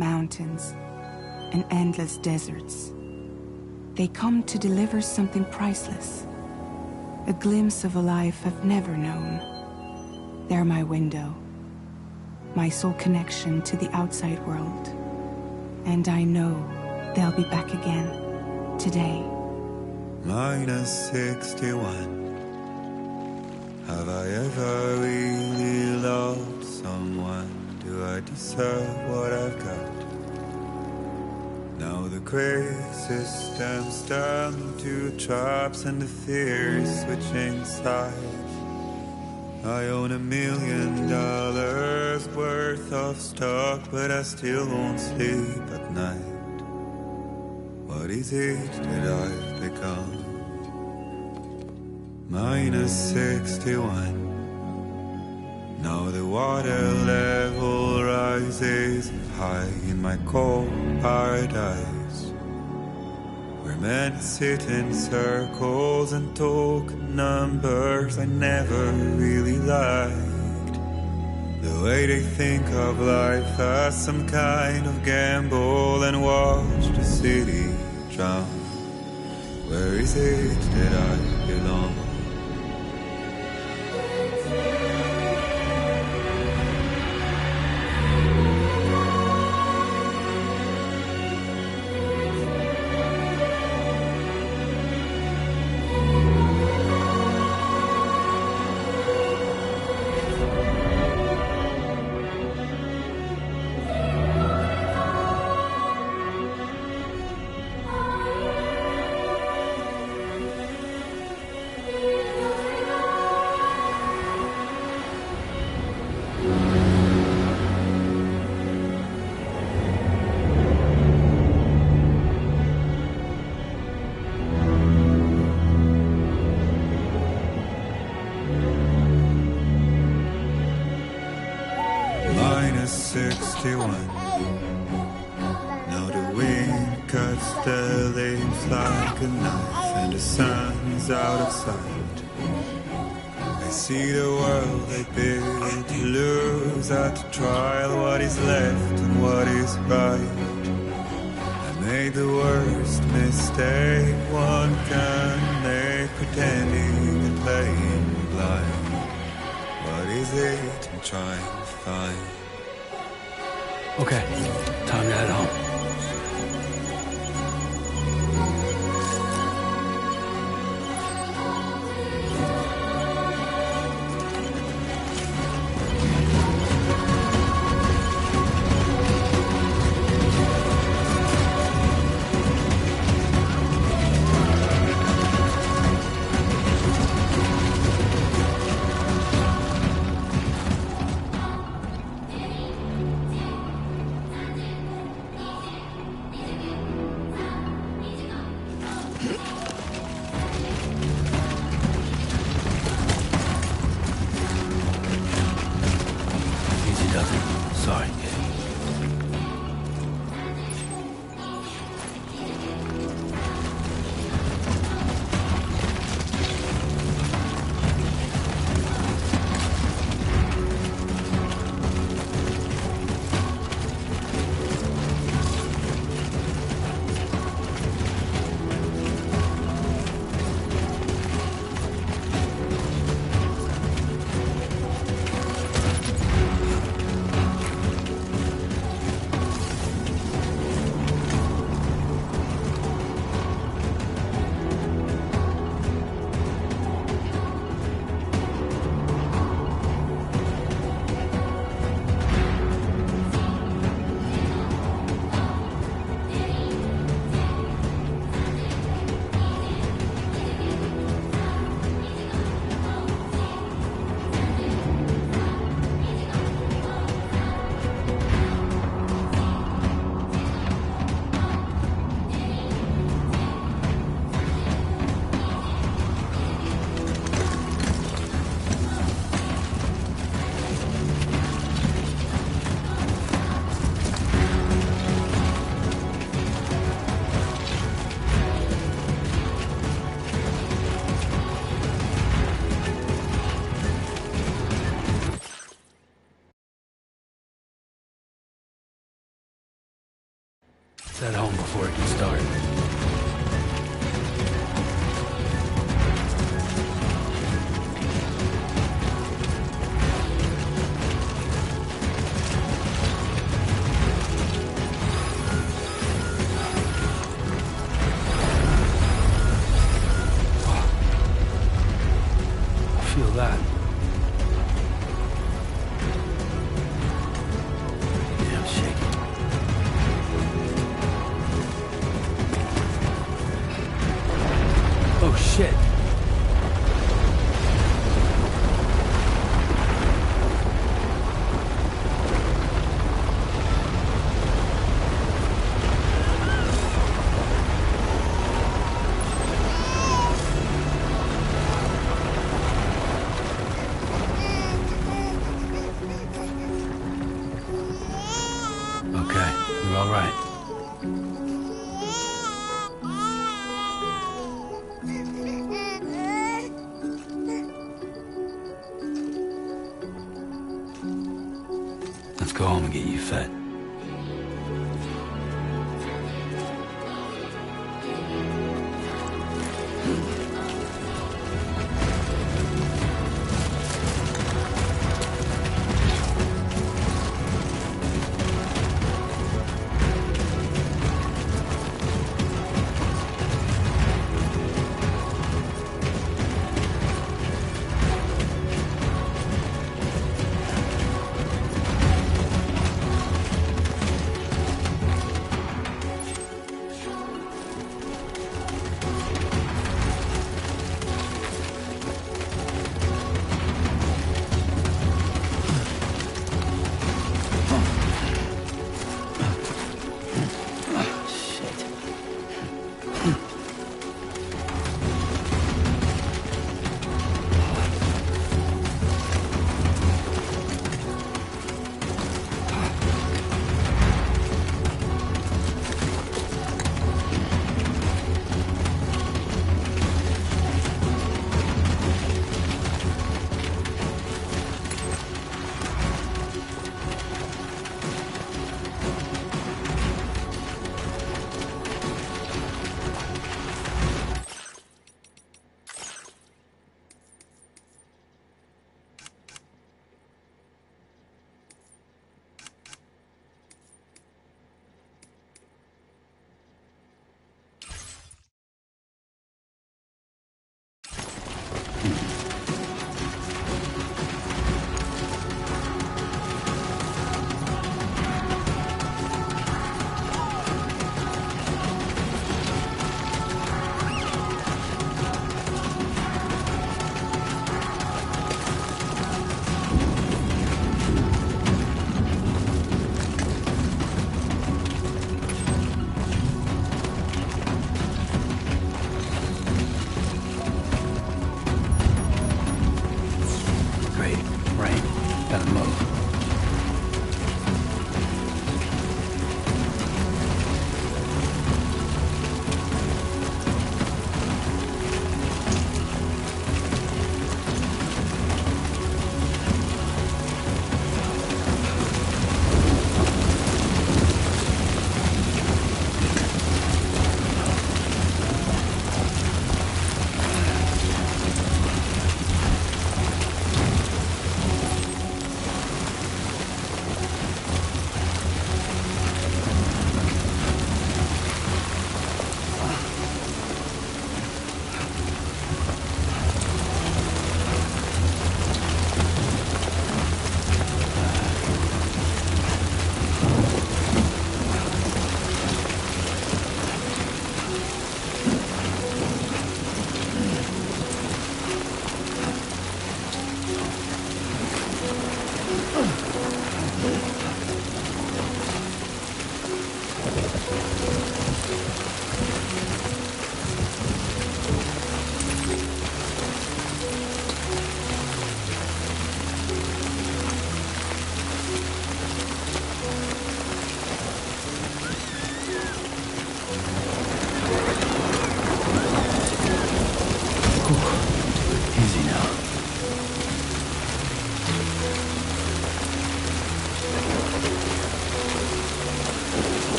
mountains, and endless deserts. They come to deliver something priceless, a glimpse of a life I've never known. They're my window, my sole connection to the outside world. And I know they'll be back again, today. -61. Have I ever really loved someone? Do I deserve what I've got? Now the grave system's turned to traps and the fear is switching sides. I own $1 million worth of stock, but I still won't sleep at night. What is it that I've become? -61. Now the water level rises high in my cold paradise, where men sit in circles and talk numbers I never really liked. The way they think of life as some kind of gamble and watch the city drown. Where is it that I belong? -61. Now the wind cuts the leaves like a knife and the sun is out of sight. I see the world they built to lose at the trial, what is left and what is right. I made the worst mistake one can make, pretending and playing blind. What is it I'm trying to find? Okay, time to head home. head home before it gets dark. Feel that. Yeah, I'm shaking. Oh, shit. Okay, you're all right. Let's go home and get you fed.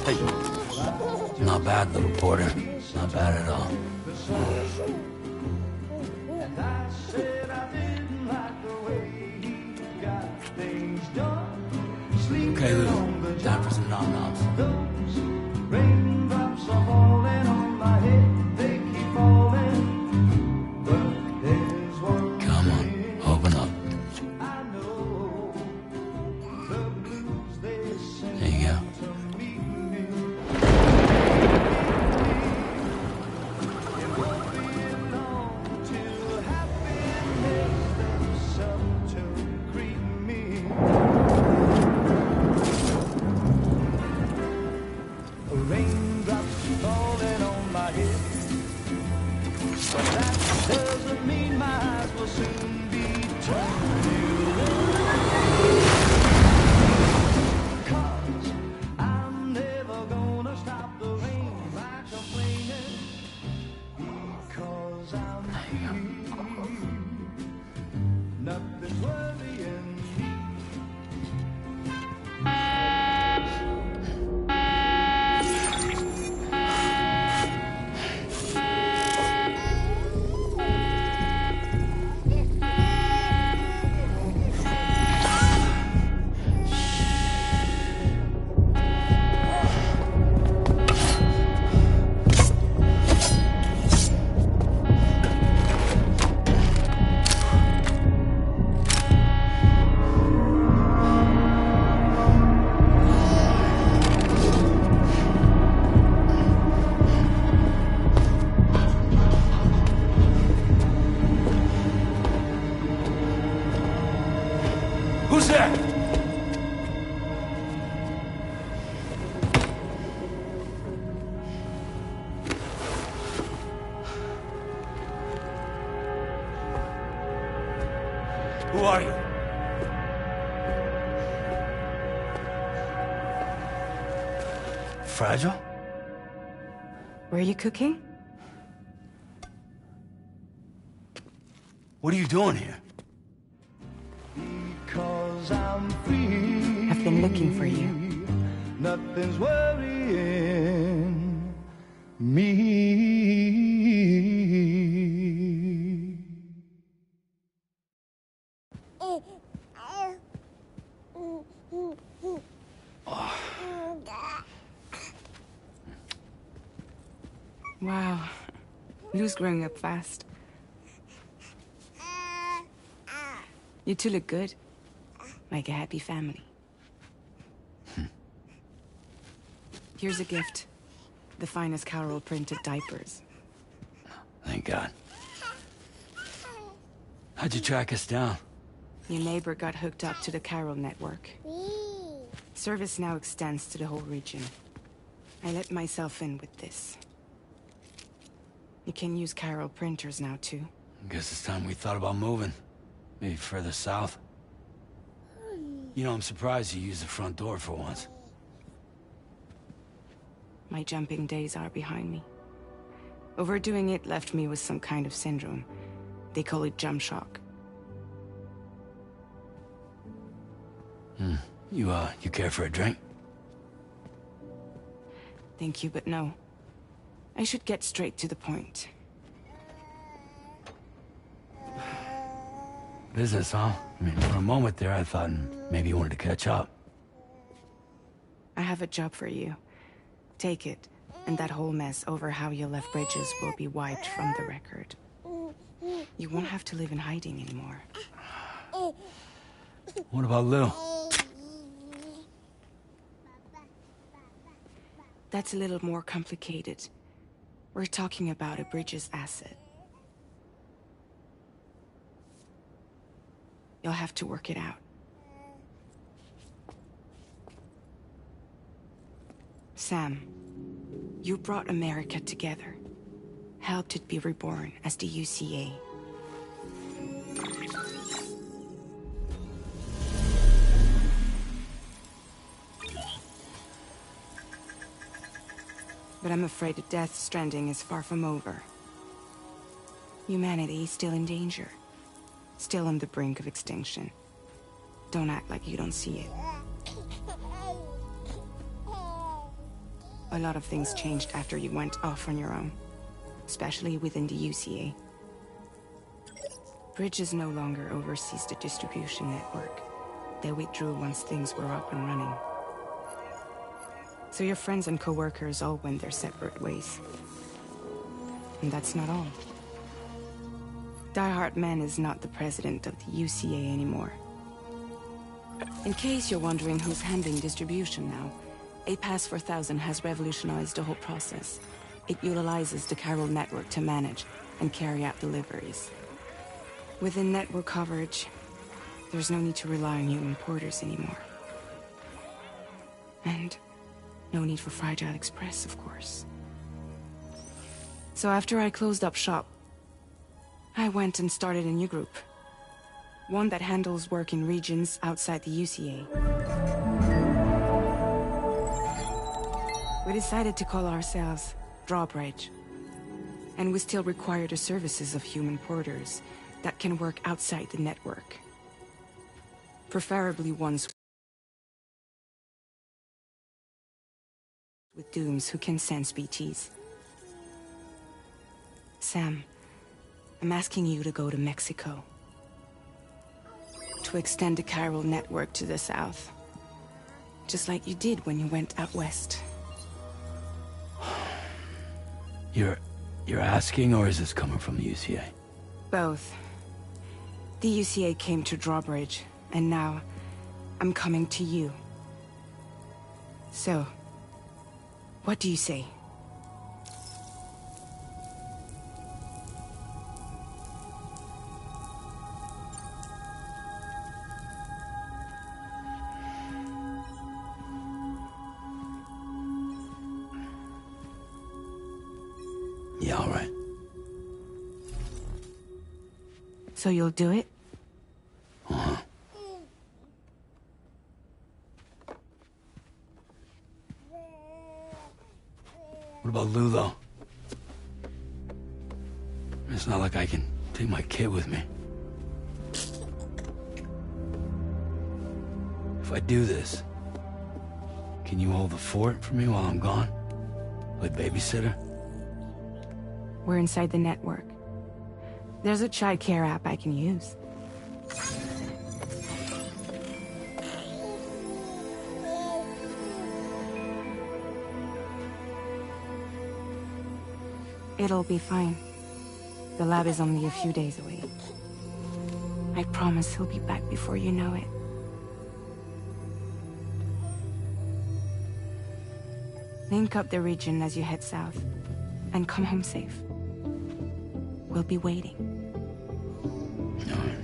Hey. Not bad, little porter. Not bad at all. Okay, Lou. Time for some nom-noms. Raindrops are falling on my head, they keep falling. But there's one Come on, open up. I know, the blues they sing There you go. to me. It won't be long till happiness steps up to greet me. Raindrops falling on my head, but that doesn't mean my eyes will soon be turned to red. 'Cause I'm never gonna stop the rain by complaining, because I'm free. Nothing's worrying me. Who's there? Who are you? Fragile? Were you cooking? What are you doing here? Because I'm free. I've been looking for you. Nothing's worrying me. Wow. Lou's growing up fast. You two look good. Like a happy family. Here's a gift. The finest Carol printed diapers. Thank God. How'd you track us down? Your neighbor got hooked up to the Carol network. Service now extends to the whole region. I let myself in with this. You can use Carol printers now, too. Guess it's time we thought about moving. Maybe further south. You know, I'm surprised you used the front door for once. My jumping days are behind me. Overdoing it left me with some kind of syndrome. They call it jump shock. You care for a drink? Thank you, but no. I should get straight to the point. Business, huh? I mean, for a moment there, I thought maybe you wanted to catch up. I have a job for you. Take it, and that whole mess over how you left Bridges will be wiped from the record. You won't have to live in hiding anymore. What about Lou? That's a little more complicated. We're talking about a Bridges asset. You'll have to work it out. Sam, you brought America together. Helped it be reborn as the UCA. But I'm afraid the death stranding is far from over. Humanity is still in danger. still on the brink of extinction. Don't act like you don't see it. A lot of things changed after you went off on your own, especially within the UCA. Bridges no longer oversees the distribution network. They withdrew once things were up and running. So your friends and co-workers all went their separate ways. And that's not all. Die Hard Man is not the president of the UCA anymore. In case you're wondering who's handling distribution now, A Pass 4000 has revolutionized the whole process. It utilizes the chiral network to manage and carry out deliveries. Within network coverage, there's no need to rely on human porters anymore. And no need for Fragile Express, of course. So after I closed up shop, I went and started a new group. One that handles work in regions outside the UCA. We decided to call ourselves Drawbridge. And we still require the services of human porters that can work outside the network. Preferably ones with dooms who can sense BTs. Sam, I'm asking you to go to Mexico. To extend the chiral network to the south. Just like you did when you went out west. You're asking, or is this coming from the UCA? Both. The UCA came to Drawbridge, and now I'm coming to you. So, what do you say? Yeah, all right. So you'll do it? Uh-huh. What about Lou, though? It's not like I can take my kid with me. If I do this, can you hold the fort for me while I'm gone? Play babysitter? We're inside the network. There's a child care app I can use. It'll be fine. The lab is only a few days away. I promise he'll be back before you know it. Link up the region as you head south, and come home safe. We'll be waiting. All right.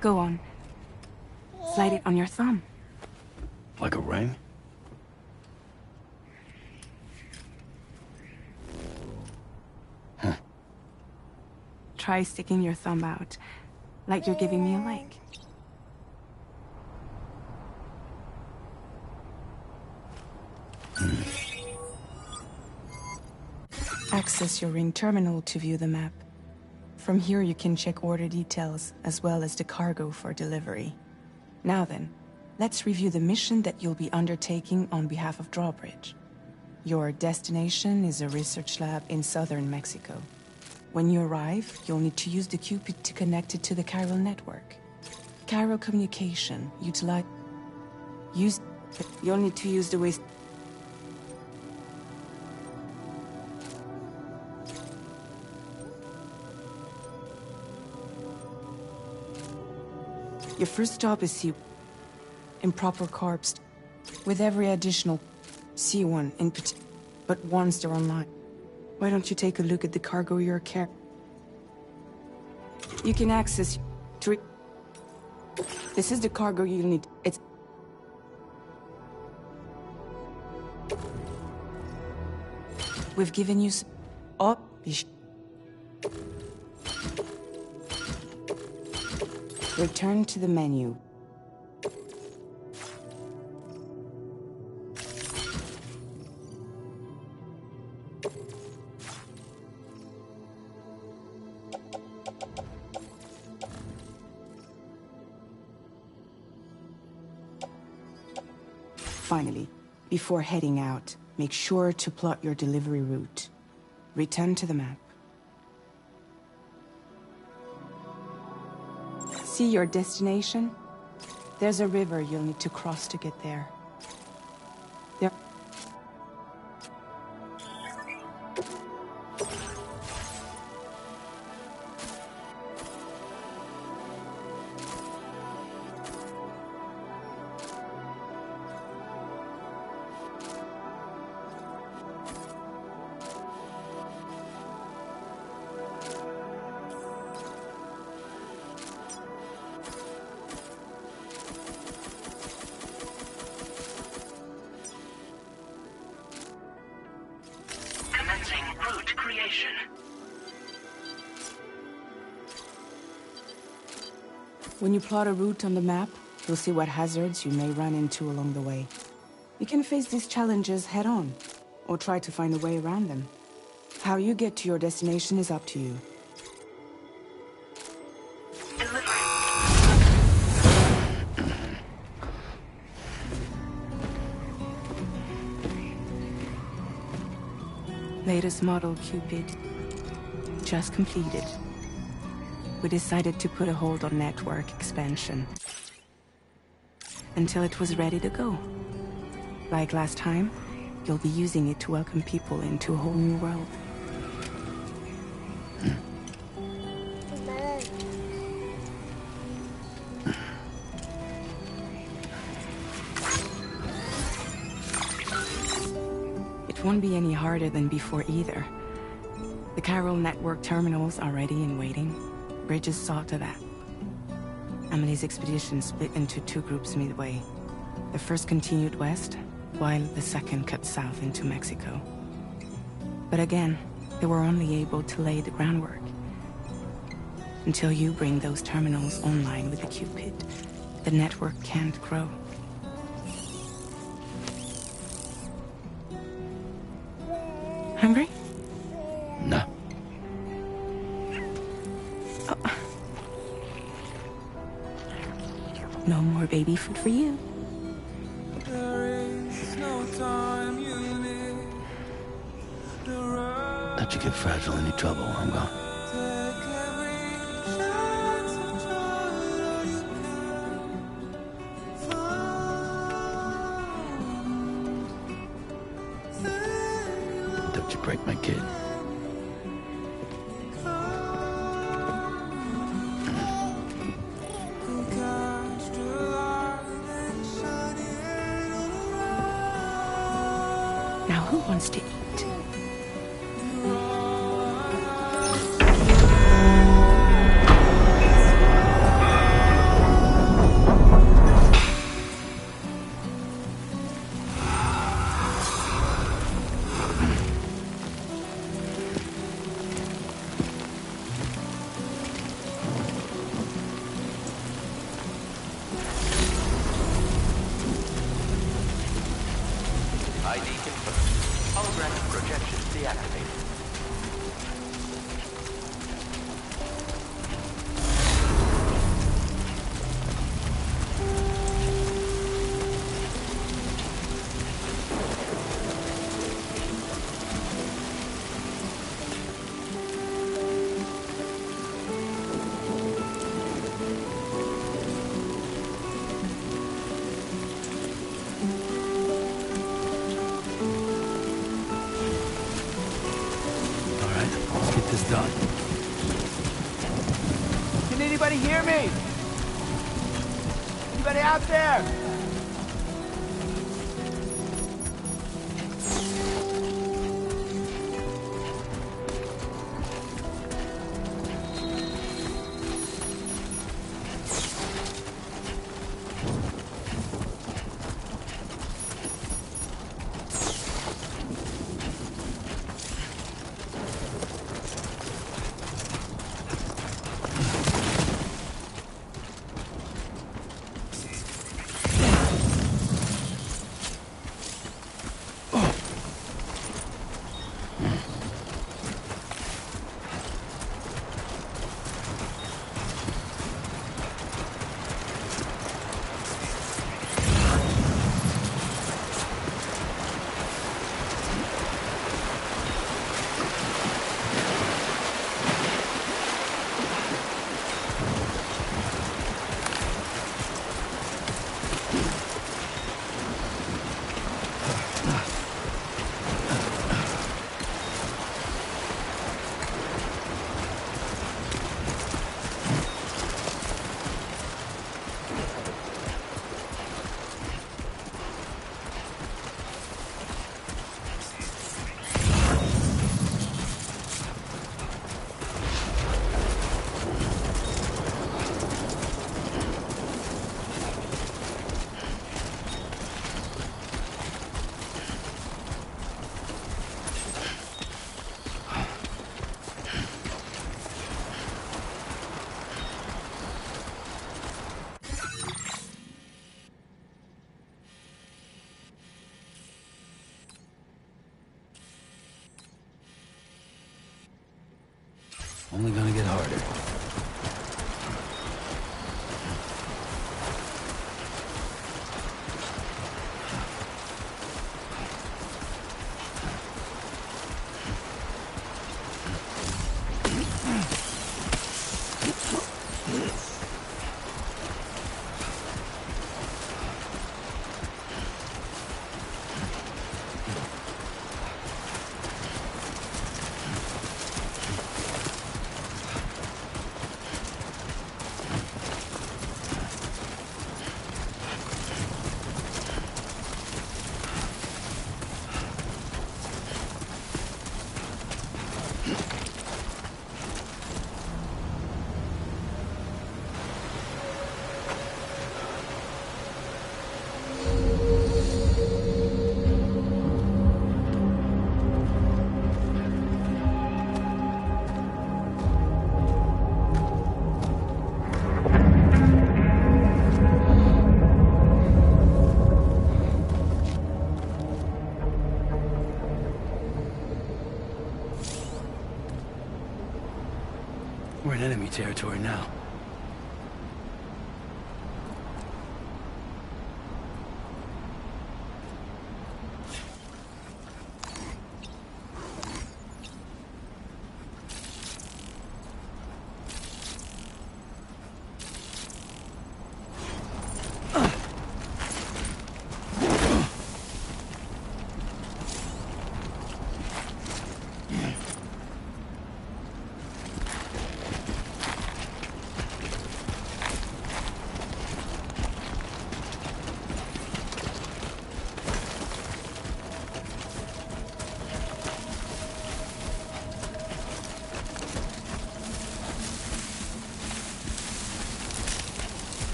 Go on. Slide it on your thumb. Like a ring? Huh. Try sticking your thumb out, like you're giving me a like. Access your ring terminal to view the map. From here you can check order details, as well as the cargo for delivery. Now then, let's review the mission that you'll be undertaking on behalf of Drawbridge. Your destination is a research lab in southern Mexico. When you arrive, you'll need to use the Cupid to connect it to the chiral network. Chiral communication, you'll need to use the waste... Your first stop is C. Improper corpse. With every additional C1 in particular. But once they're online, why don't you take a look at the cargo you're carrying? You can access three. This is the cargo you'll need. It's. We've given you. Oh, return to the menu. Finally, before heading out, make sure to plot your delivery route. Return to the map. See your destination? There's a river you'll need to cross to get there. Route creation. When you plot a route on the map, you'll see what hazards you may run into along the way. You can face these challenges head-on, or try to find a way around them. How you get to your destination is up to you. Latest model Cupid. Just completed. We decided to put a hold on network expansion until it was ready to go. Like last time, you'll be using it to welcome people into a whole new world. It won't be any harder than before either. The chiral network terminals are ready and waiting. Bridges saw to that. Emily's expedition split into two groups midway. The first continued west, while the second cut south into Mexico. But again, they were only able to lay the groundwork. Until you bring those terminals online with the Cupid, the network can't grow. Hungry? No. Oh. No more baby food for you. Let you get fragile any trouble, I'm gone. Don't you break my kid. Now who wants to eat? ID confirmed. Holographic projection deactivated. This done. Can anybody hear me? Anybody out there? Only gonna get harder. We're in enemy territory now.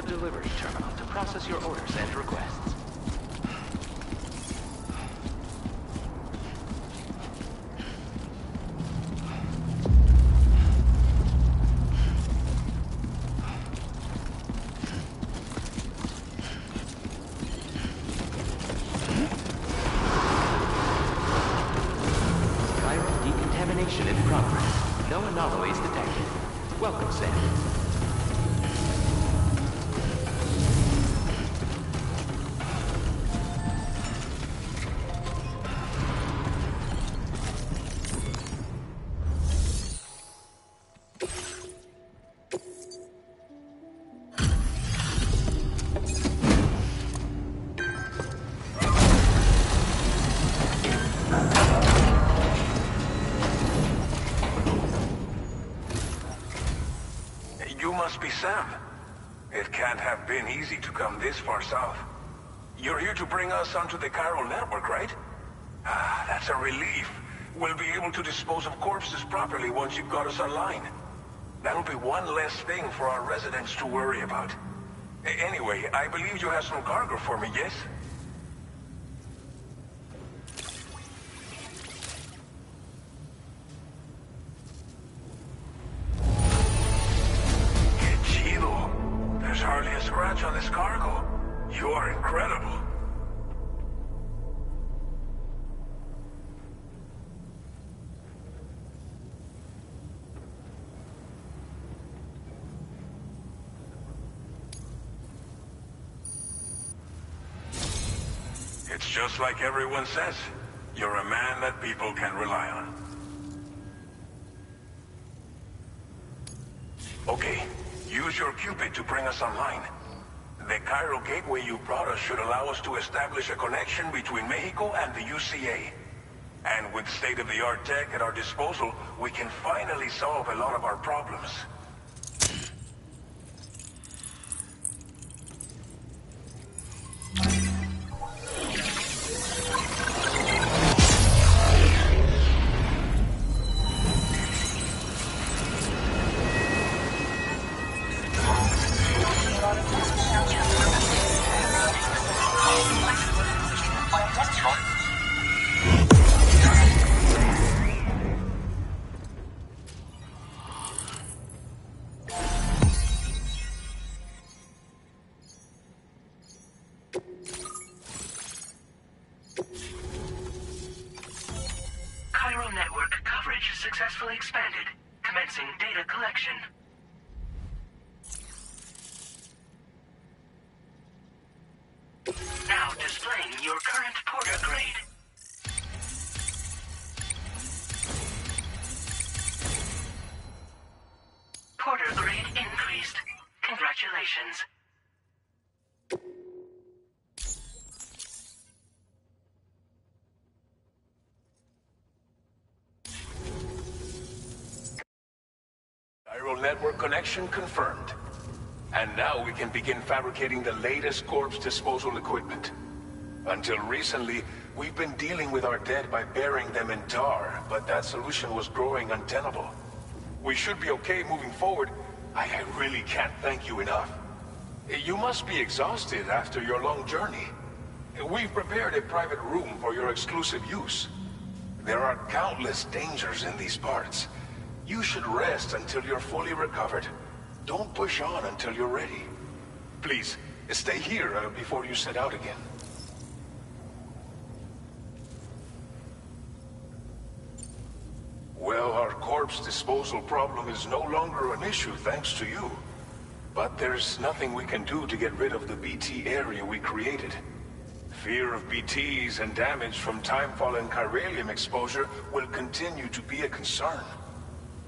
the delivery terminal to process your orders and requests. Decontamination in progress. No anomalies detected. Welcome, Sam. You must be Sam. It can't have been easy to come this far south. You're here to bring us onto the chiral network, right? Ah, that's a relief. We'll be able to dispose of corpses properly once you've got us online. That'll be one less thing for our residents to worry about. Anyway, I believe you have some cargo for me, yes? There's hardly a scratch on this cargo. You are incredible. It's just like everyone says. You're a man that people can rely on. Okay. Use your Cupid to bring us online. The chiral gateway you brought us should allow us to establish a connection between Mexico and the UCA. And with state-of-the-art tech at our disposal, we can finally solve a lot of our problems. Chiral network coverage successfully expanded. Commencing data collection. Now displaying your current Porter grade. Porter grade increased. Congratulations. Chiral network connection confirmed. And now we can begin fabricating the latest corpse disposal equipment. Until recently, we've been dealing with our dead by burying them in tar, but that solution was growing untenable. We should be okay moving forward. I really can't thank you enough. You must be exhausted after your long journey. We've prepared a private room for your exclusive use. There are countless dangers in these parts. You should rest until you're fully recovered. Don't push on until you're ready. Please, stay here before you set out again. Well, our corpse disposal problem is no longer an issue thanks to you. But there's nothing we can do to get rid of the BT area we created. Fear of BTs and damage from timefall and chiralium exposure will continue to be a concern.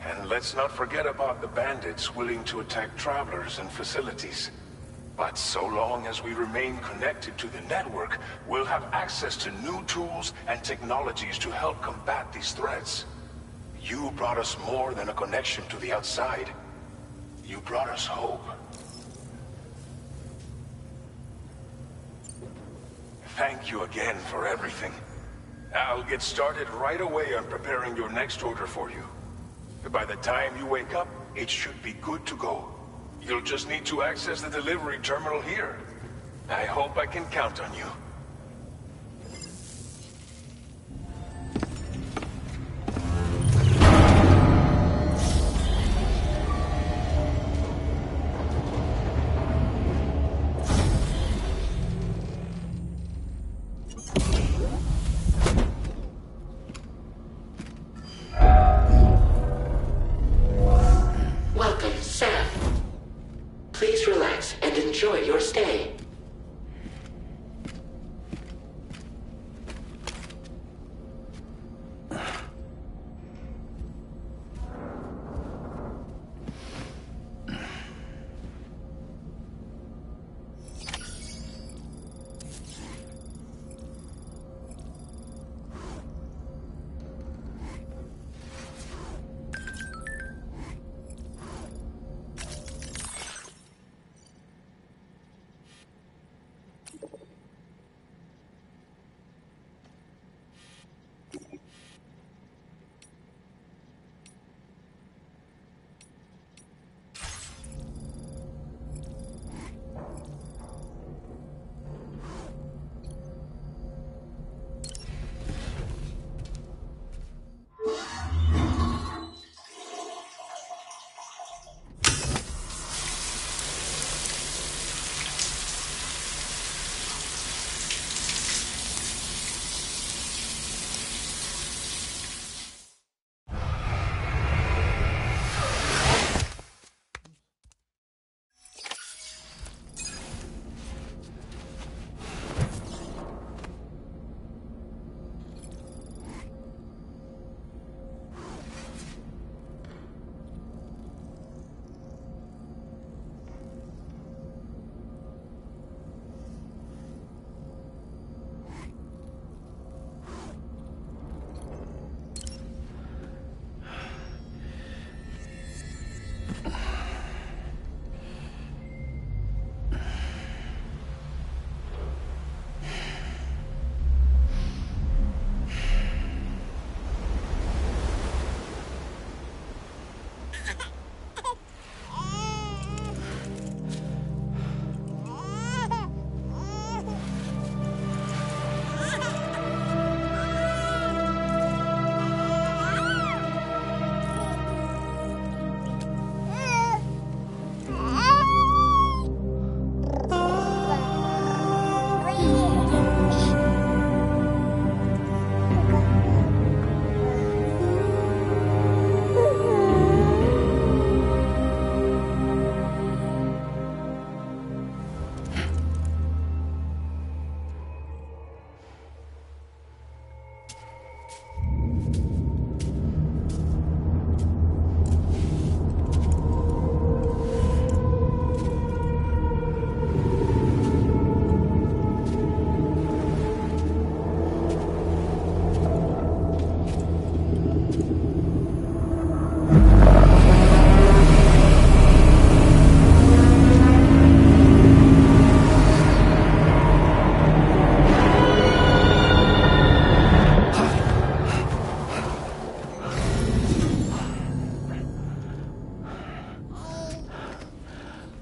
And let's not forget about the bandits willing to attack travelers and facilities. But so long as we remain connected to the network, we'll have access to new tools and technologies to help combat these threats. You brought us more than a connection to the outside. You brought us hope. Thank you again for everything. I'll get started right away on preparing your next order for you. By the time you wake up, it should be good to go. You'll just need to access the delivery terminal here. I hope I can count on you. Welcome, Sam. Please relax and enjoy your stay.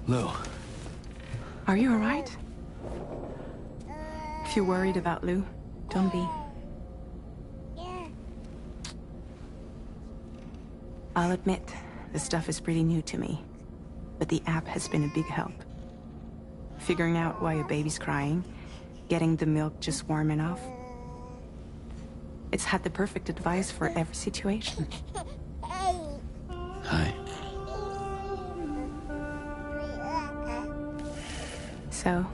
Lou. Are you alright? If you're worried about Lou, don't be. I'll admit, this stuff is pretty new to me, but the app has been a big help. Figuring out why a baby's crying, getting the milk just warm enough. It's had the perfect advice for every situation. Hi. So,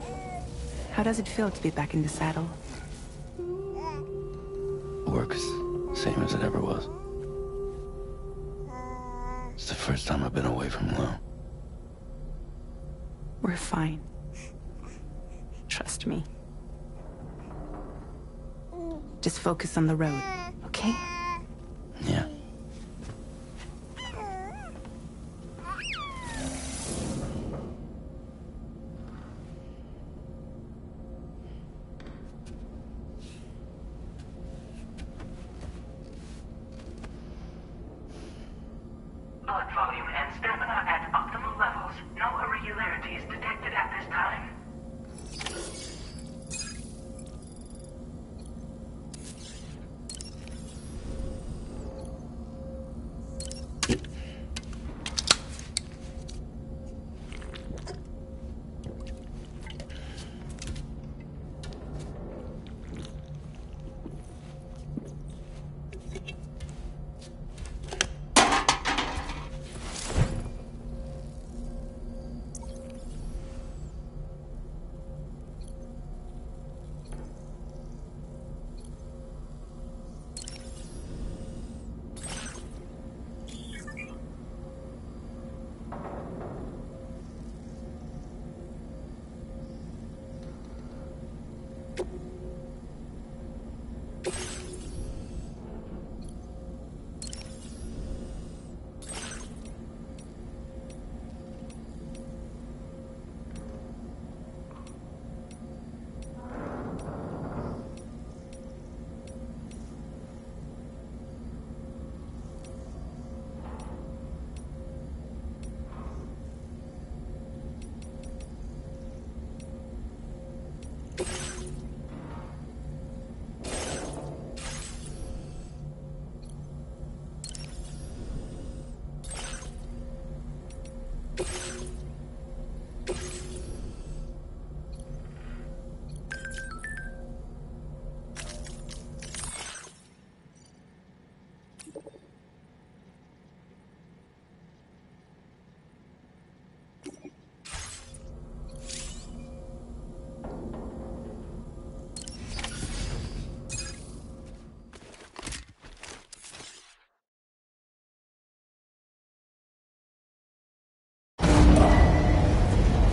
how does it feel to be back in the saddle? Works same as it ever was. It's the first time I've been away from Lou. We're fine. Trust me. Just focus on the road, okay? Yeah. Blood volume and stamina at optimal levels. No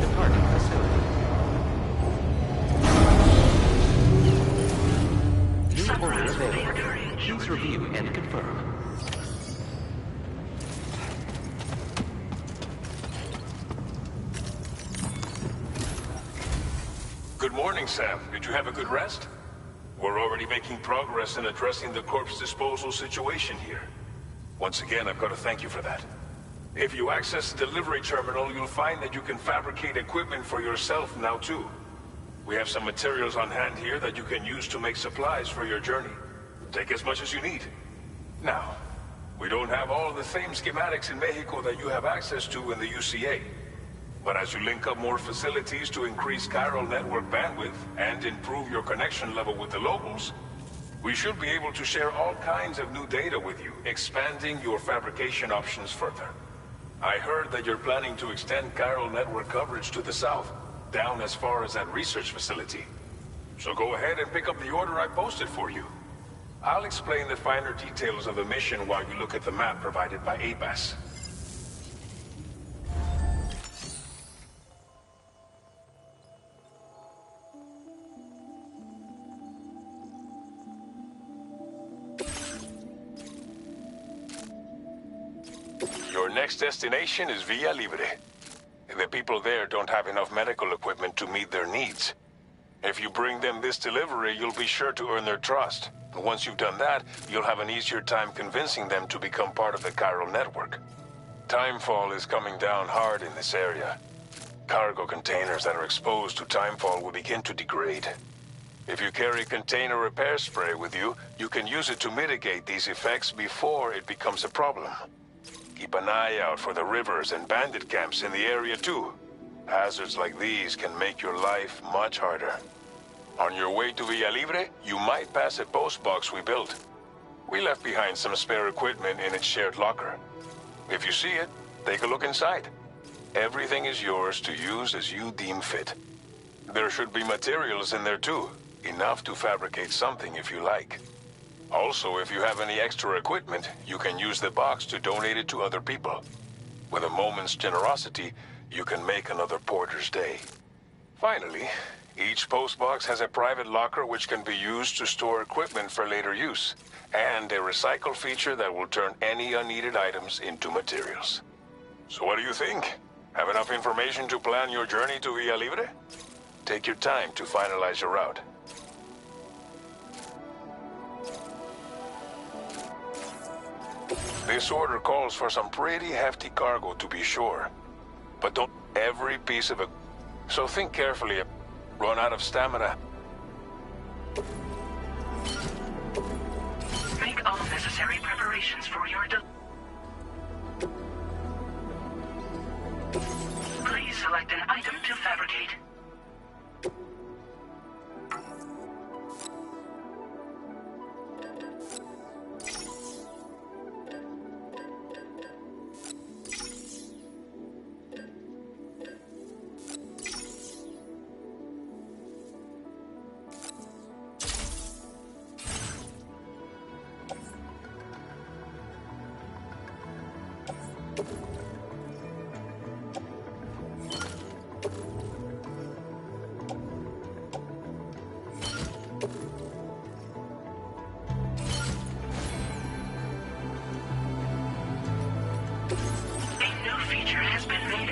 Departing facility. New order available. Please review and confirm. Good morning, Sam. Did you have a good rest? We're already making progress in addressing the corpse disposal situation here. Once again, I've got to thank you for that. If you access the delivery terminal, you'll find that you can fabricate equipment for yourself now too. We have some materials on hand here that you can use to make supplies for your journey. Take as much as you need. Now, we don't have all the same schematics in Mexico that you have access to in the UCA. But as you link up more facilities to increase chiral network bandwidth and improve your connection level with the locals, we should be able to share all kinds of new data with you, expanding your fabrication options further. I heard that you're planning to extend chiral network coverage to the south, down as far as that research facility. So go ahead and pick up the order I posted for you. I'll explain the finer details of the mission while you look at the map provided by ABAS. Your next destination is Villa Libre. The people there don't have enough medical equipment to meet their needs. If you bring them this delivery, you'll be sure to earn their trust. And once you've done that, you'll have an easier time convincing them to become part of the chiral network. Timefall is coming down hard in this area. Cargo containers that are exposed to timefall will begin to degrade. If you carry container repair spray with you, you can use it to mitigate these effects before it becomes a problem. Keep an eye out for the rivers and bandit camps in the area too. Hazards like these can make your life much harder. On your way to Villa Libre, you might pass a post box we built. We left behind some spare equipment in its shared locker. If you see it, take a look inside. Everything is yours to use as you deem fit. There should be materials in there too, enough to fabricate something if you like. Also, if you have any extra equipment, you can use the box to donate it to other people. With a moment's generosity, you can make another porter's day. Finally, each postbox has a private locker which can be used to store equipment for later use, and a recycle feature that will turn any unneeded items into materials. So what do you think? Have enough information to plan your journey to Villa Libre? Take your time to finalize your route. This order calls for some pretty hefty cargo to be sure. But don't every piece of it. So think carefully. Run out of stamina. Make all necessary preparations for your Please select an item to fabricate.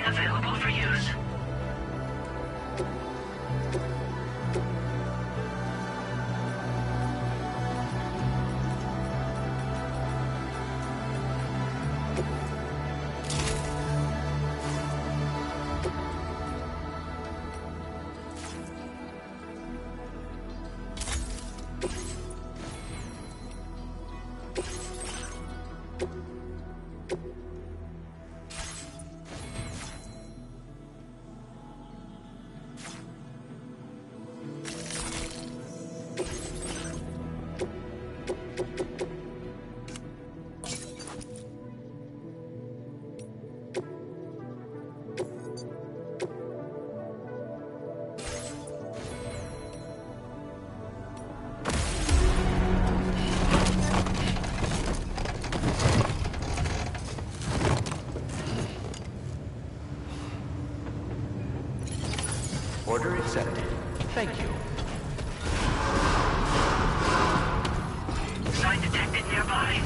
Available for use. Order accepted. Thank you. Sign detected nearby.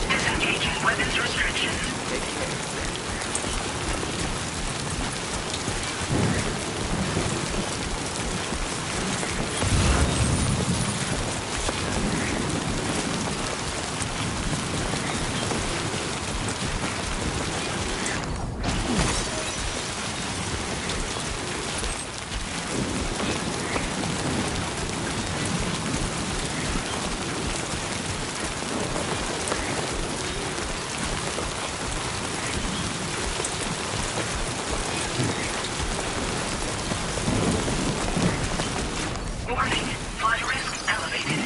Disengaging weapons restrictions. Warning, flight risk elevated.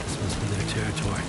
This must be their territory.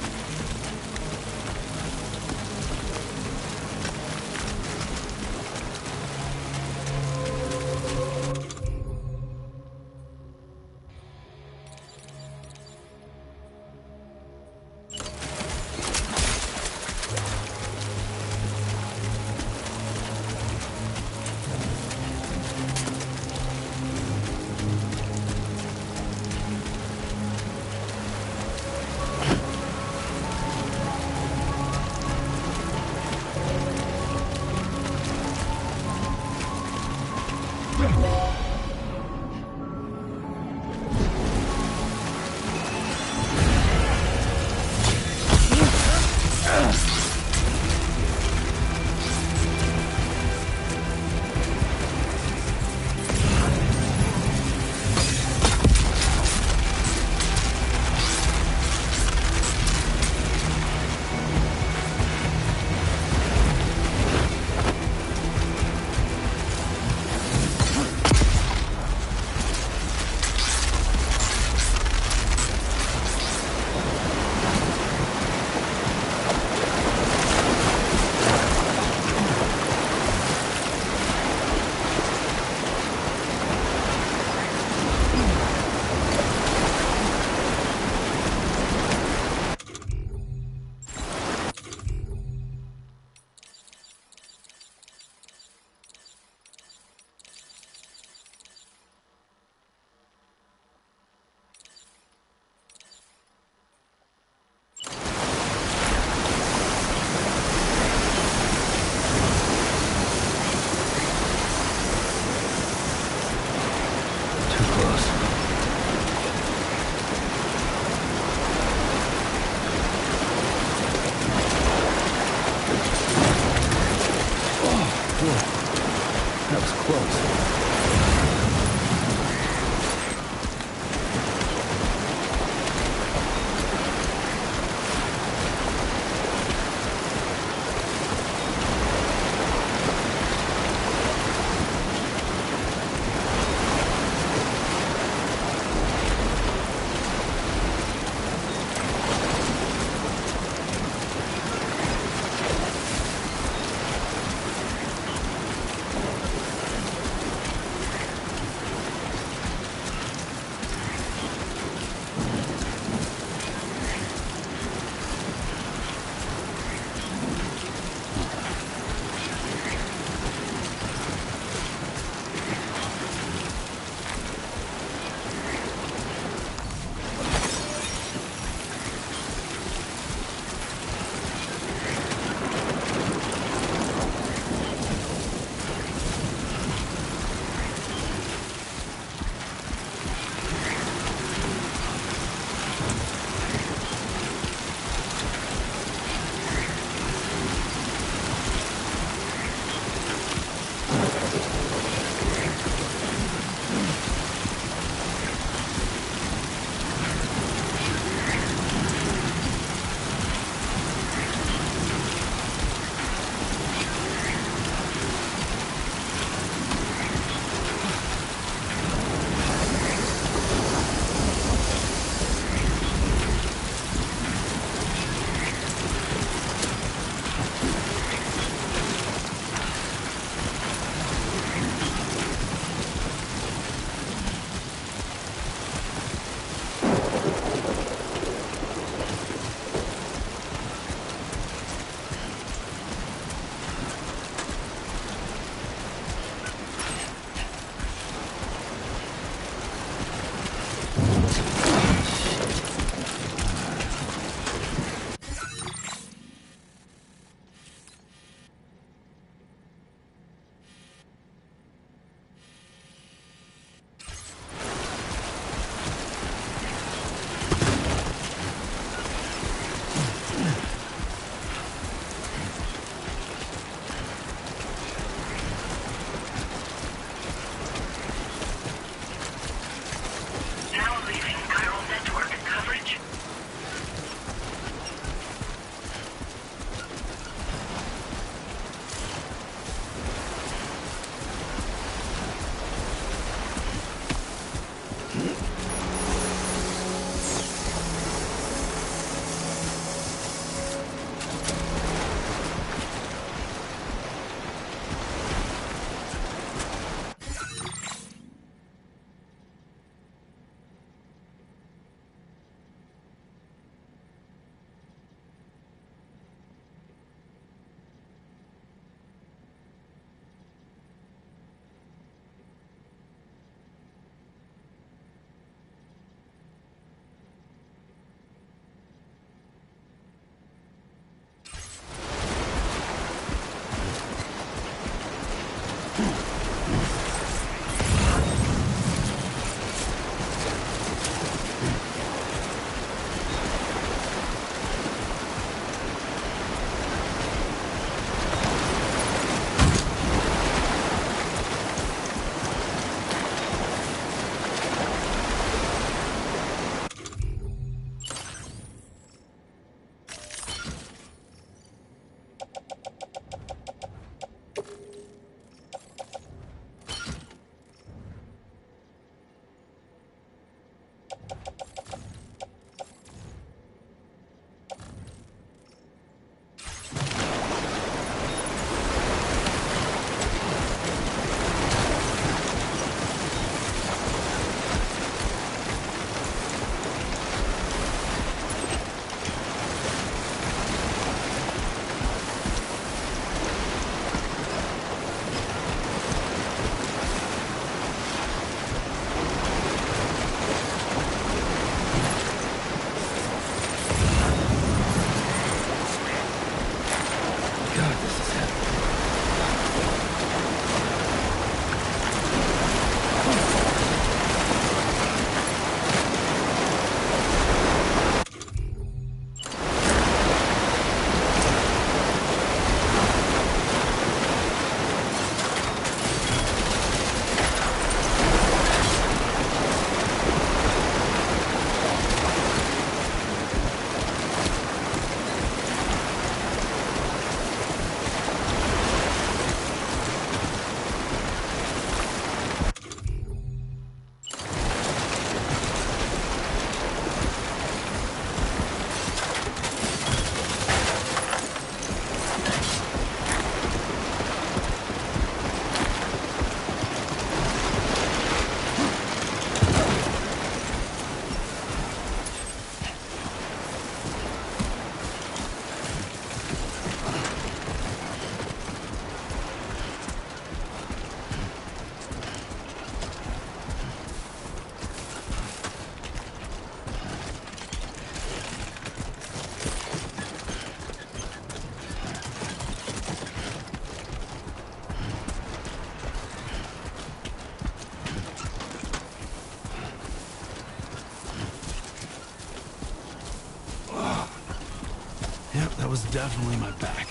That was definitely my back.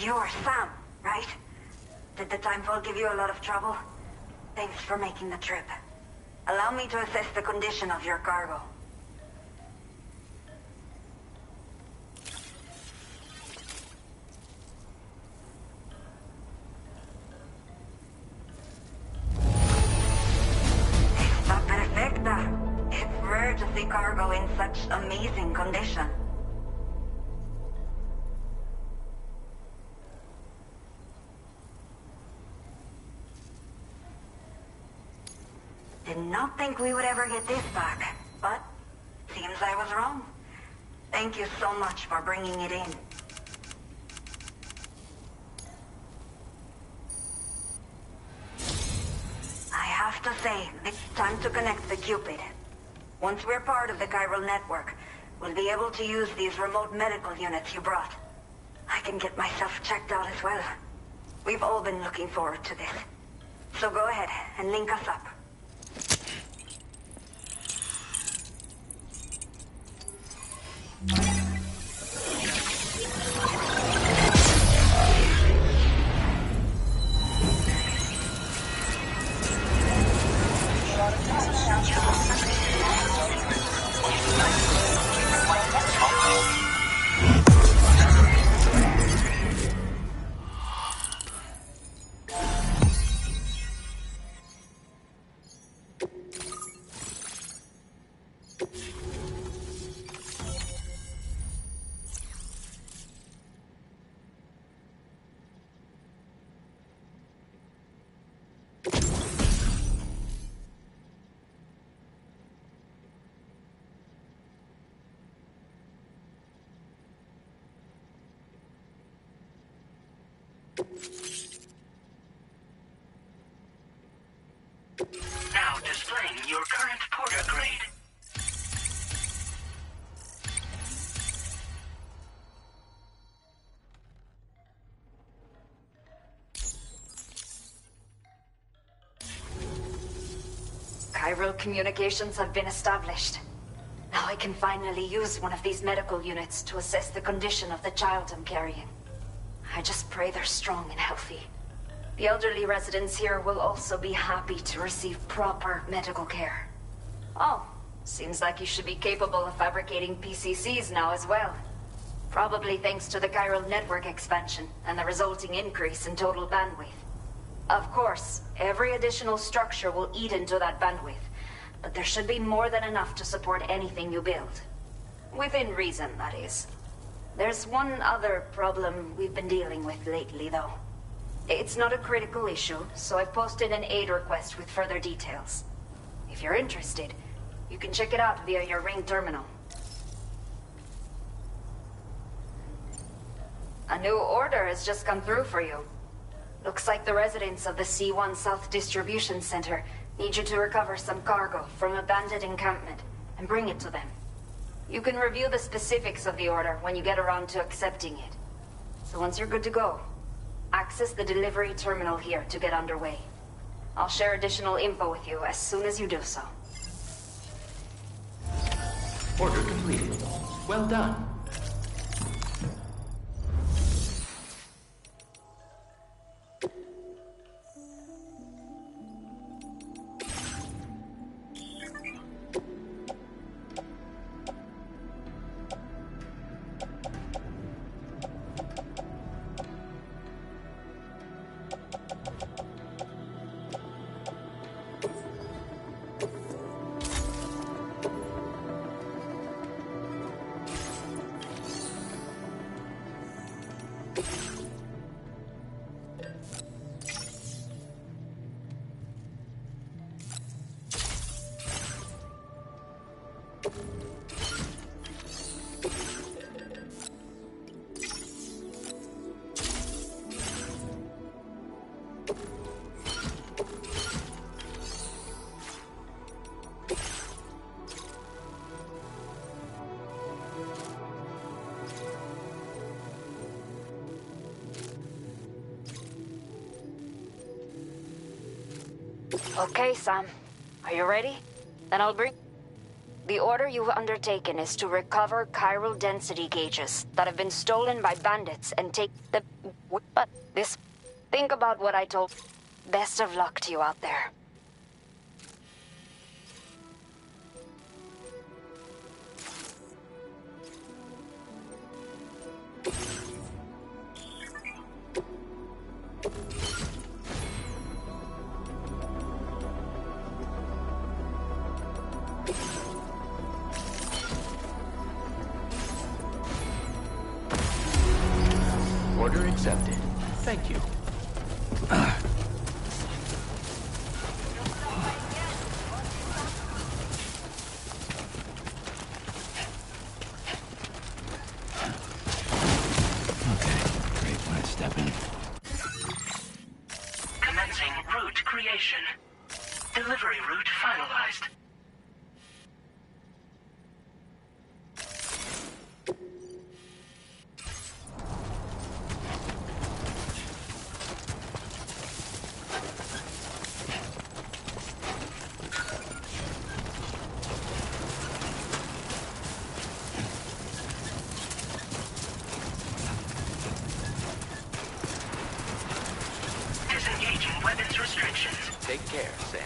You're Sam, right? Did the timefall give you a lot of trouble? Thanks for making the trip. Allow me to assess the condition of your cargo. Está perfecta. It's rare to see cargo in such amazing condition. Did not think we would ever get this back, but seems I was wrong. Thank you so much for bringing it in. I have to say, it's time to connect the Cupid. Once we're part of the chiral network, we'll be able to use these remote medical units you brought. I can get myself checked out as well. We've all been looking forward to this. So go ahead and link us up. Now displaying your current porter grade. Chiral communications have been established. Now I can finally use one of these medical units to assess the condition of the child I'm carrying. I just pray they're strong and healthy. The elderly residents here will also be happy to receive proper medical care. Oh, seems like you should be capable of fabricating PCCs now as well. Probably thanks to the chiral network expansion and the resulting increase in total bandwidth. Of course, every additional structure will eat into that bandwidth, but there should be more than enough to support anything you build. Within reason, that is. There's one other problem we've been dealing with lately, though. It's not a critical issue, so I've posted an aid request with further details. If you're interested, you can check it out via your Ring terminal. A new order has just come through for you. Looks like the residents of the C1 South Distribution Center need you to recover some cargo from a bandit encampment and bring it to them. You can review the specifics of the order when you get around to accepting it. So once you're good to go, access the delivery terminal here to get underway. I'll share additional info with you as soon as you do so. Order completed. Well done. Okay, Sam. Are you ready? Then I'll bring... The order you've undertaken is to recover chiral density gauges that have been stolen by bandits and take the... But this... Think about what I told... Best of luck to you out there. Order accepted. Thank you. Okay, great when I step in. Commencing route creation. Delivery route finalized. Disengaging weapons restrictions. Take care, Sam.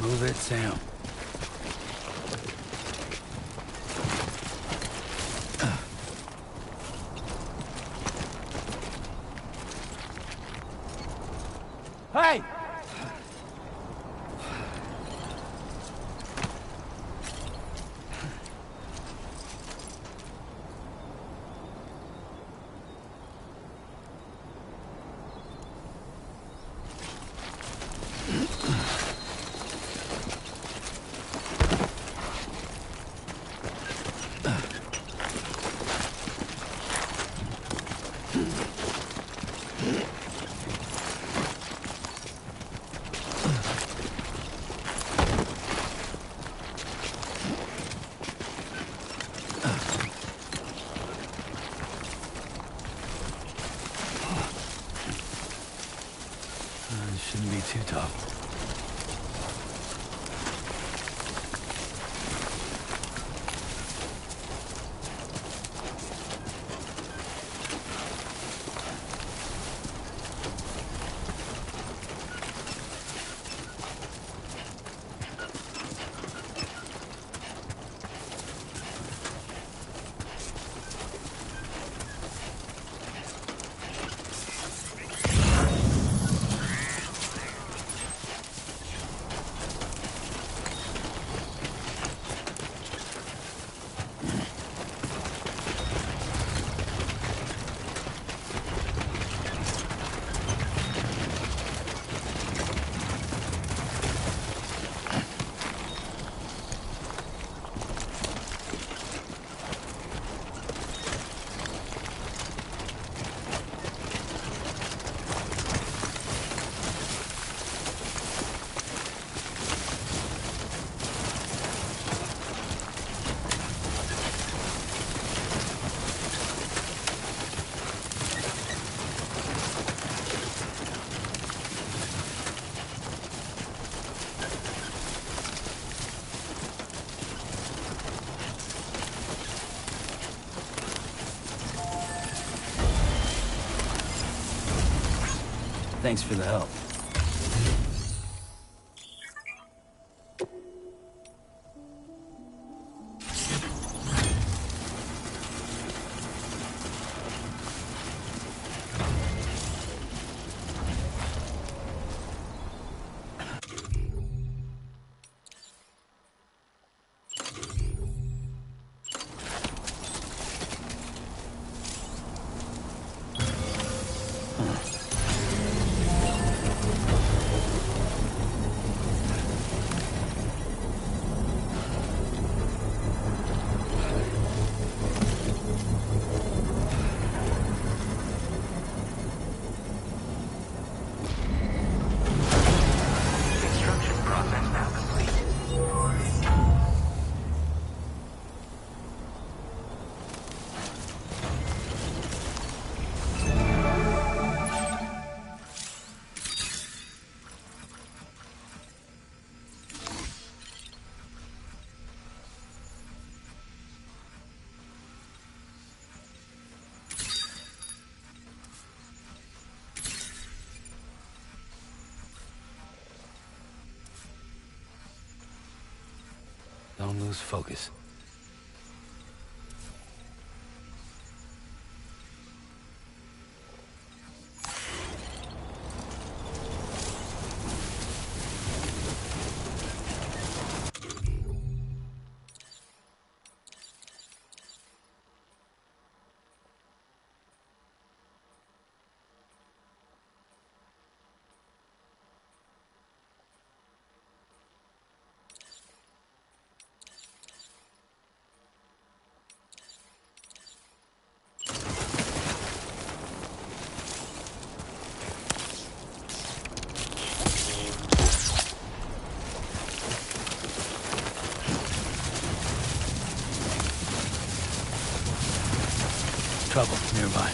Move it, Sam. Hey! Shouldn't be too tough. Thanks for the help. Construction process now complete. Don't lose focus. trouble nearby.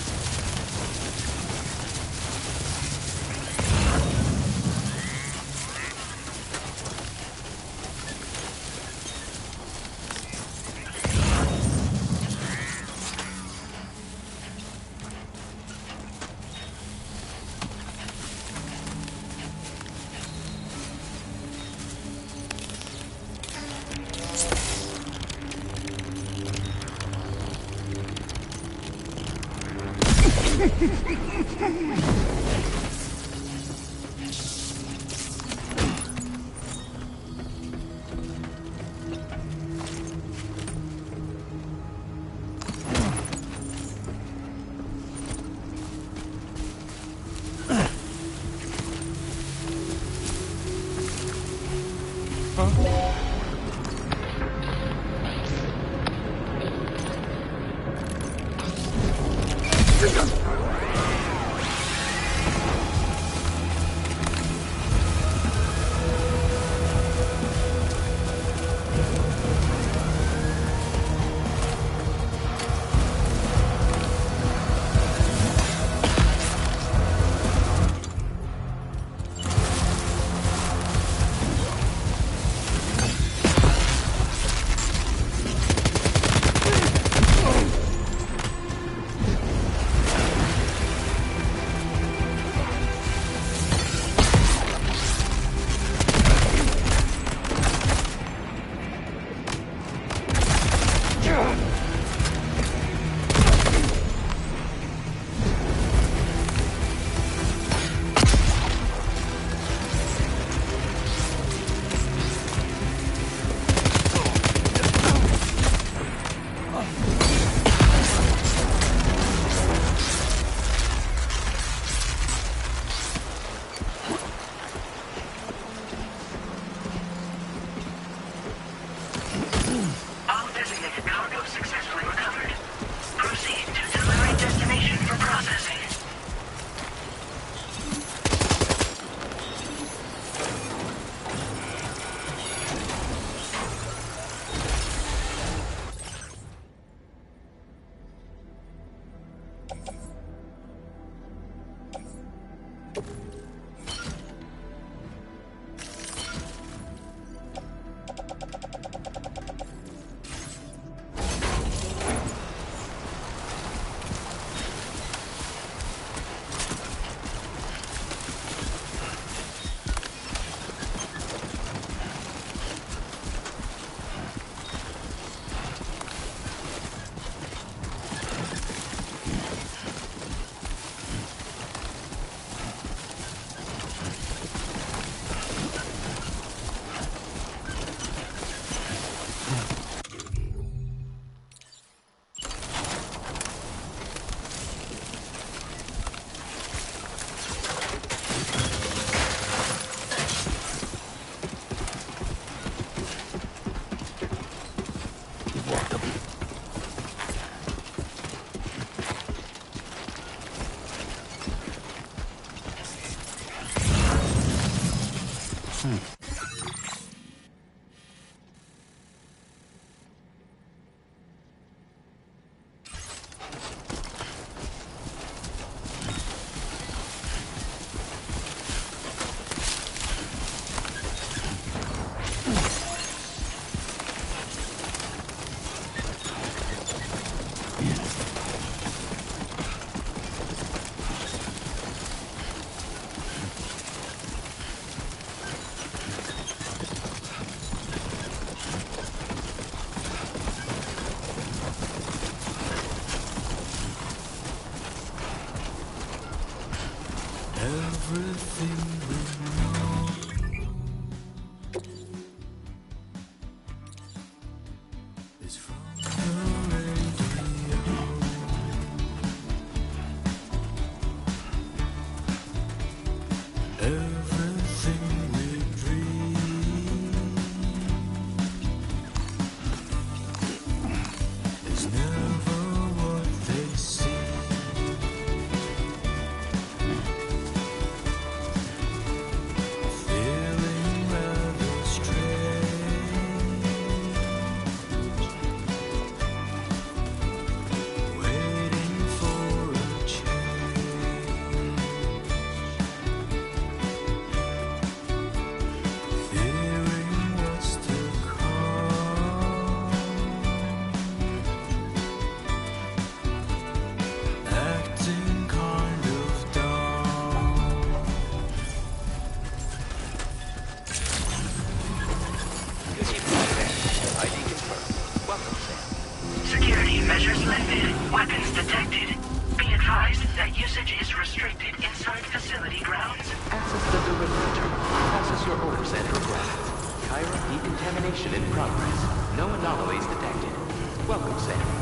Decontamination in progress. No anomalies detected. Welcome, Sam.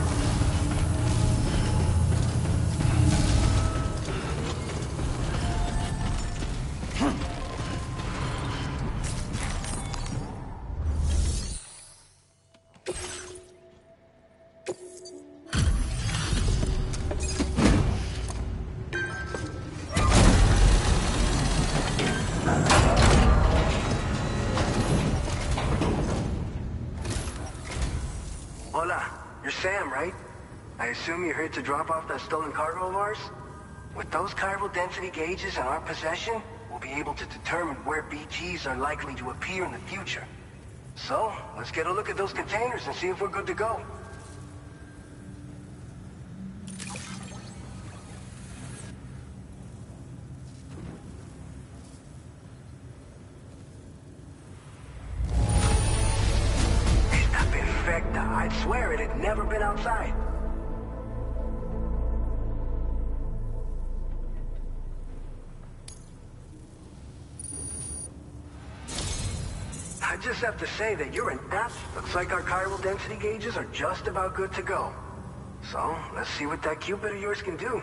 Hola, you're Sam, right? I assume you're here to drop off that stolen cargo of ours? With those chiral density gauges in our possession, we'll be able to determine where BGs are likely to appear in the future. So, let's get a look at those containers and see if we're good to go. Esta perfecta. I'd swear it had never been outside. I just have to say that you're an ass. Looks like our chiral density gauges are just about good to go. So, let's see what that Cupid of yours can do.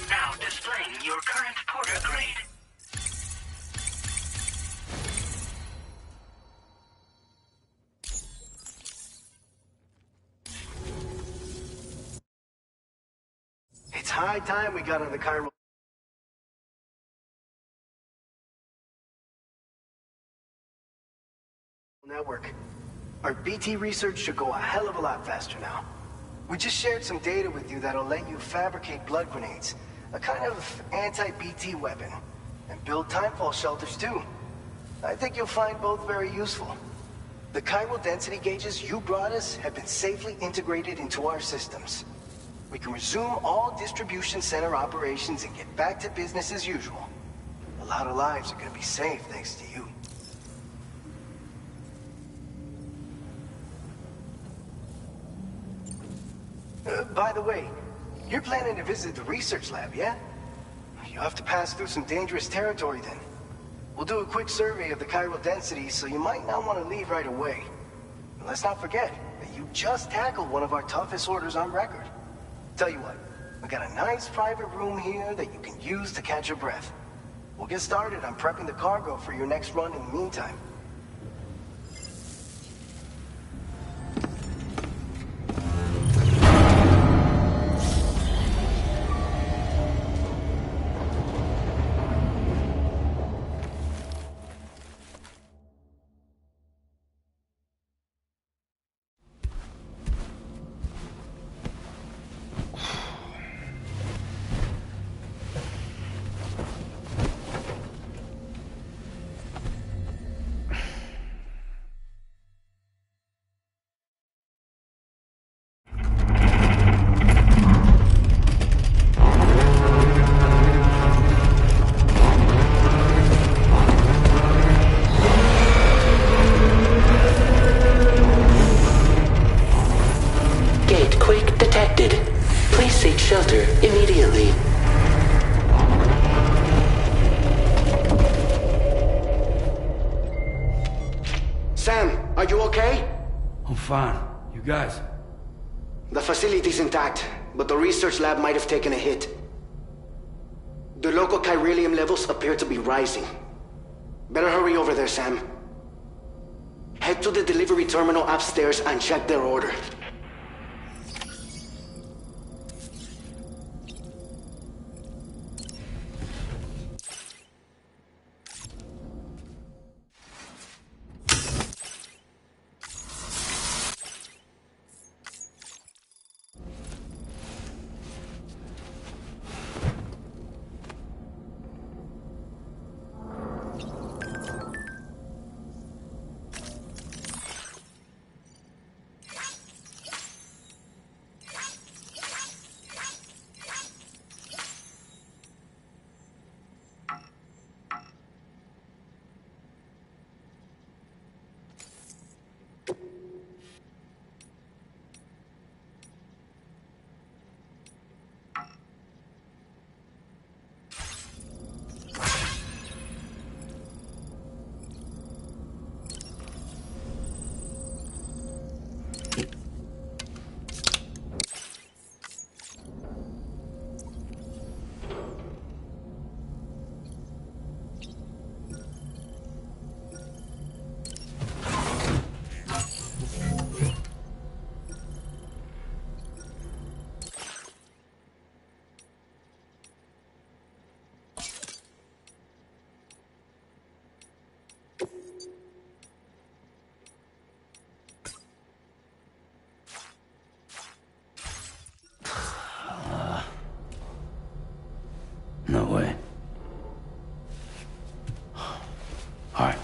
Now displaying your current porter grade. It's high time we got on the chiral network. Our BT research should go a hell of a lot faster now. We just shared some data with you that'll let you fabricate blood grenades, a kind of anti-BT weapon, and build timefall shelters too. I think you'll find both very useful. The chiral density gauges you brought us have been safely integrated into our systems. We can resume all distribution center operations and get back to business as usual. A lot of lives are gonna be saved thanks to you. By the way, you're planning to visit the research lab, yeah? You'll have to pass through some dangerous territory then. We'll do a quick survey of the chiral density, so you might not want to leave right away. And let's not forget that you just tackled one of our toughest orders on record. Tell you what, we got a nice private room here that you can use to catch your breath. We'll get started on prepping the cargo for your next run in the meantime. shelter immediately. Sam, are you okay? I'm fine. You guys? The facility's intact, but the research lab might have taken a hit. The local chiralium levels appear to be rising. Better hurry over there, Sam. Head to the delivery terminal upstairs and check their order. No way. All right.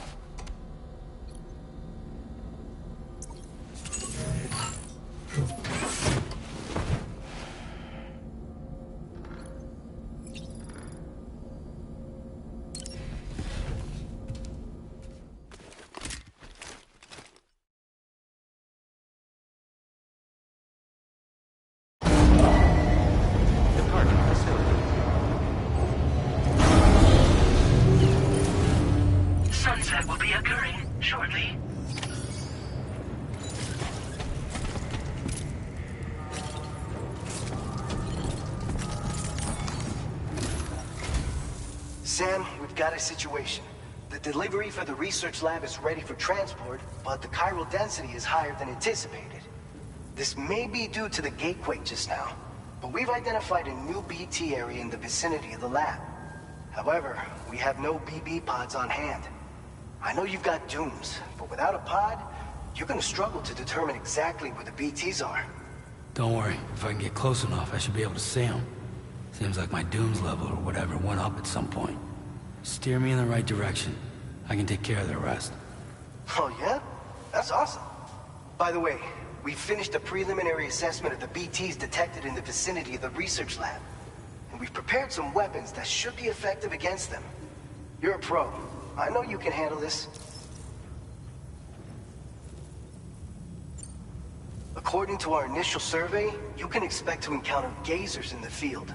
Departing facility. Sunset will be occurring shortly. Sam, we've got a situation. The delivery for the research lab is ready for transport, but the chiral density is higher than anticipated. This may be due to the gatequake just now, but we've identified a new BT area in the vicinity of the lab. However, we have no BB pods on hand. I know you've got dooms, but without a pod, you're gonna struggle to determine exactly where the BTs are. Don't worry. If I can get close enough, I should be able to see them. Seems like my dooms level or whatever went up at some point. Steer me in the right direction. I can take care of the rest. Oh yeah? That's awesome. By the way, we finished a preliminary assessment of the BTs detected in the vicinity of the research lab. And we've prepared some weapons that should be effective against them. You're a pro. I know you can handle this. According to our initial survey, you can expect to encounter gazers in the field.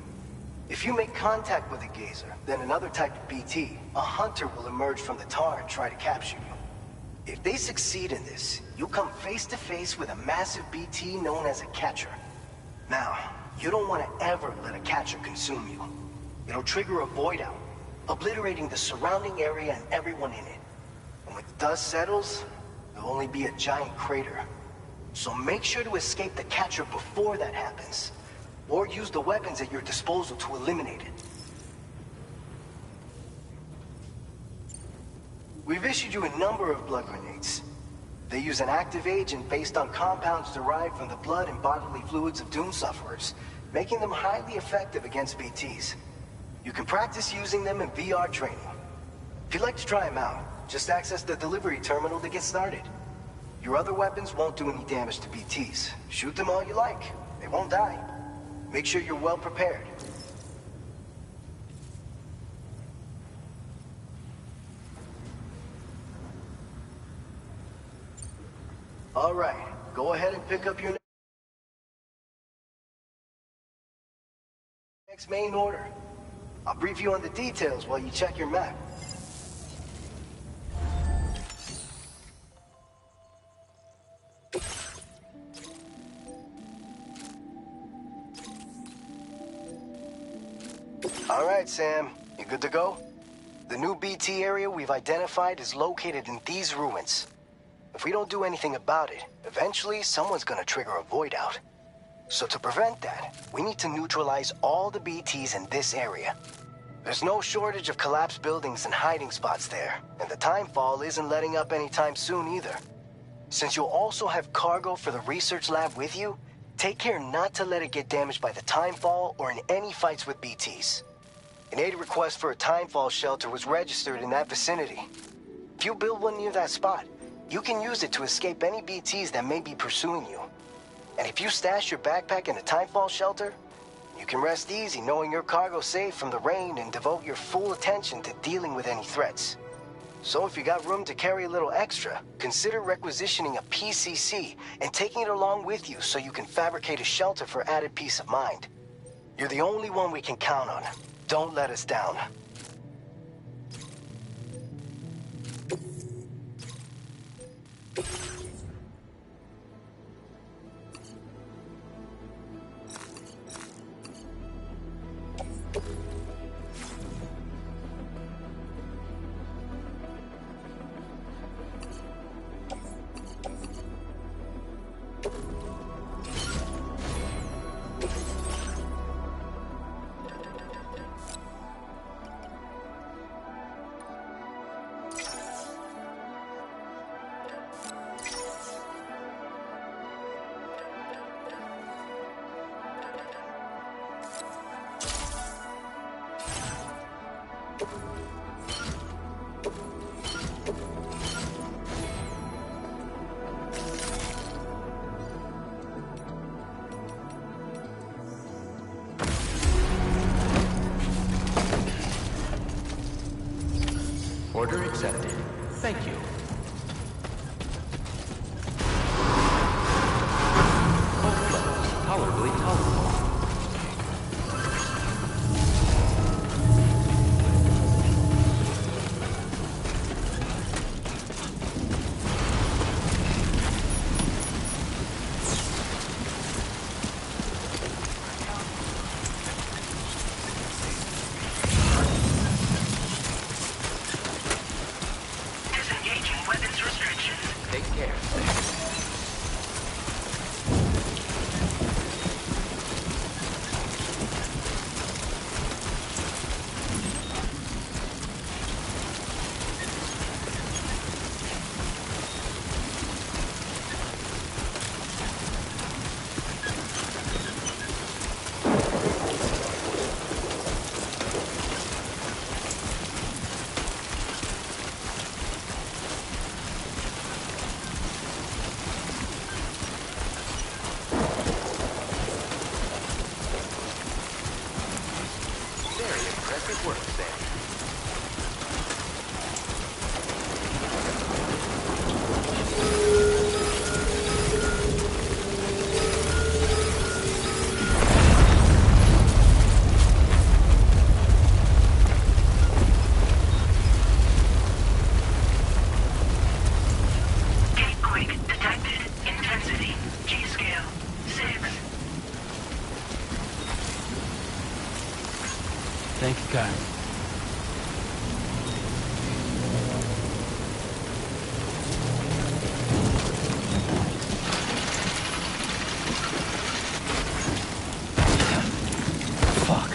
If you make contact with a gazer, then another type of BT, a hunter will emerge from the tar and try to capture you. If they succeed in this, you'll come face to face with a massive BT known as a catcher. Now, you don't want to ever let a catcher consume you. It'll trigger a void out, obliterating the surrounding area and everyone in it. And when the dust settles, there'll only be a giant crater. So make sure to escape the catcher before that happens. Or use the weapons at your disposal to eliminate it. We've issued you a number of blood grenades. They use an active agent based on compounds derived from the blood and bodily fluids of Doom sufferers, making them highly effective against BTs. You can practice using them in VR training. If you'd like to try them out, just access the delivery terminal to get started. Your other weapons won't do any damage to BTs. Shoot them all you like. They won't die. Make sure you're well prepared. All right, go ahead and pick up your next main order. I'll brief you on the details while you check your map. All right, Sam. You good to go? The new BT area we've identified is located in these ruins. If we don't do anything about it, eventually someone's gonna trigger a void out. So to prevent that, we need to neutralize all the BTs in this area. There's no shortage of collapsed buildings and hiding spots there, and the timefall isn't letting up anytime soon either. Since you'll also have cargo for the research lab with you, take care not to let it get damaged by the timefall or in any fights with BTs. An aid request for a timefall shelter was registered in that vicinity. If you build one near that spot, you can use it to escape any BTs that may be pursuing you. And if you stash your backpack in a timefall shelter, you can rest easy knowing your cargo's safe from the rain and devote your full attention to dealing with any threats. So if you got room to carry a little extra, consider requisitioning a PCC and taking it along with you so you can fabricate a shelter for added peace of mind. You're the only one we can count on. Don't let us down. Order accepted. Thank you. Cold flows, tolerably tolerable. Disengaging weapons restrictions. Take care. Very impressive work, Sam. Gatequake detected. Intensity. G-scale. 6. Thank you, Kai. Fuck.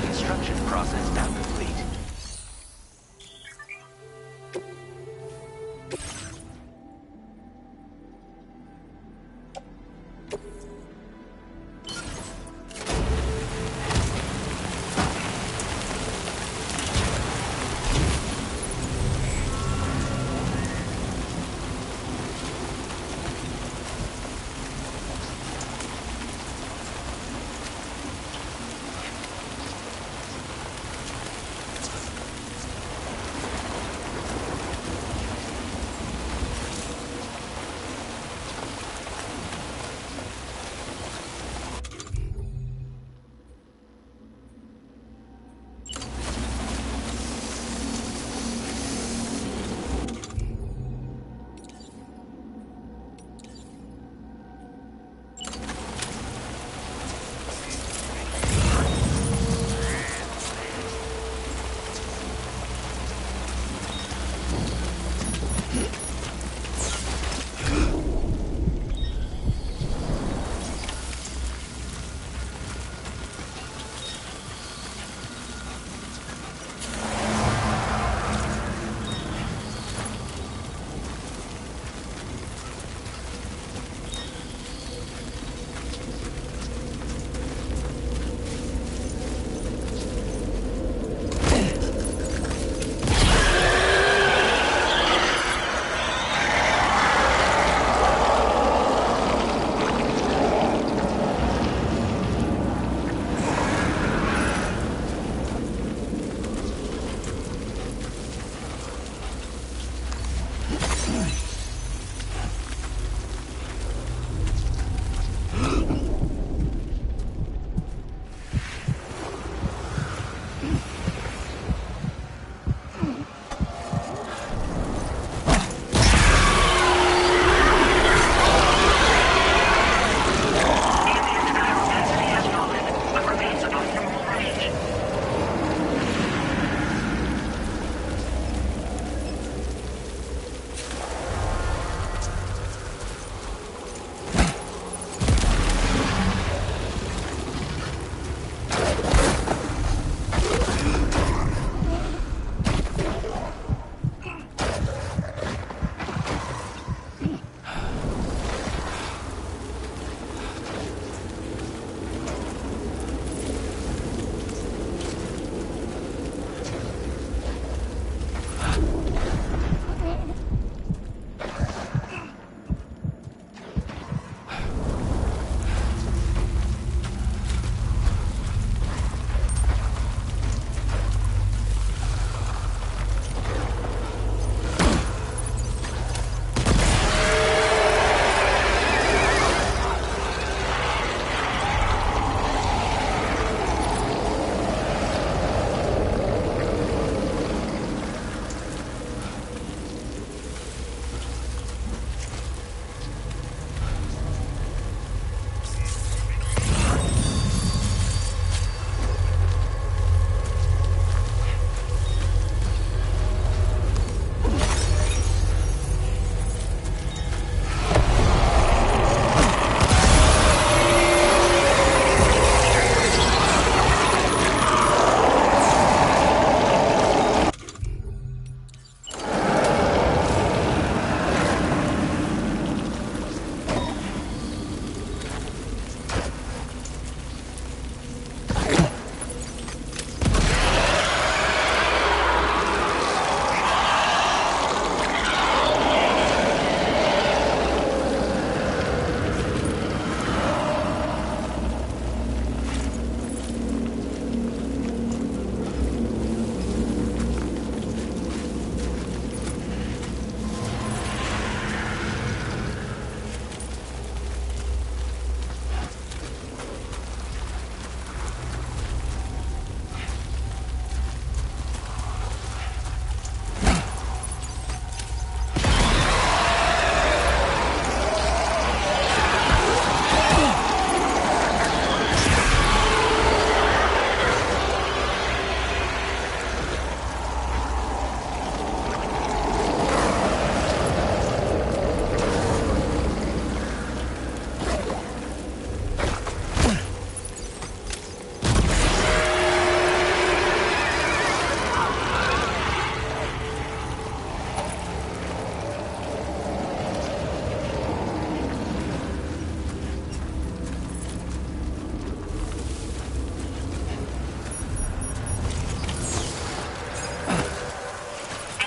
Construction process now complete.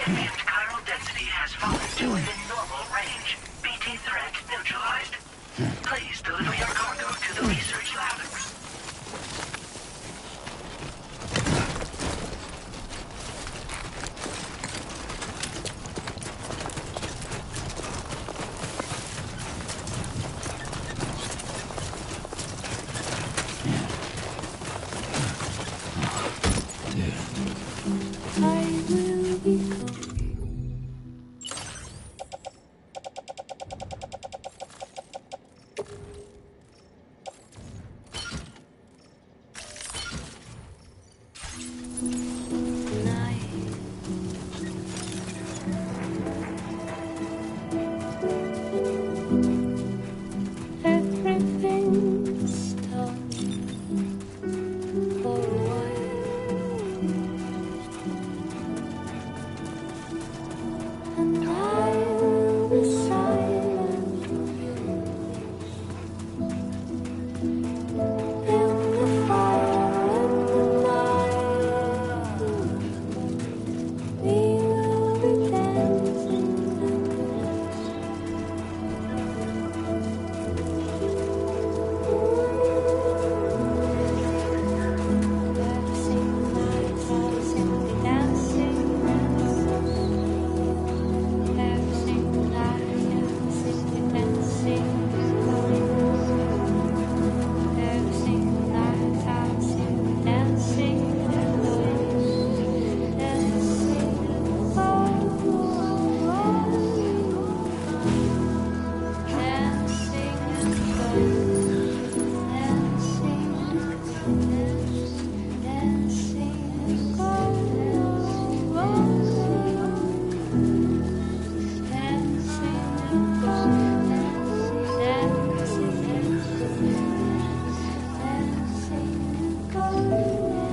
Ambient chiral density has fallen to within normal range. BT threat neutralized. Please deliver your cargo to the research lab.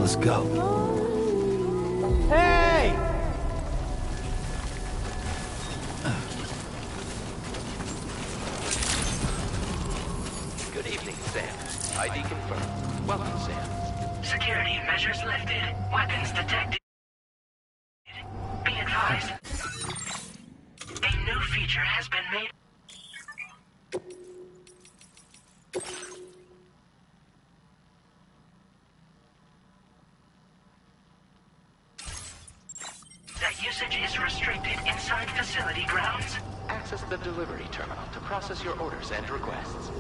Let's go. Hey! Good evening, Sam. ID confirmed. Welcome, Sam. Security measures lifted. Weapons detected. Be advised. A new feature has been made. That usage is restricted inside facility grounds. Access the delivery terminal to process your orders and requests.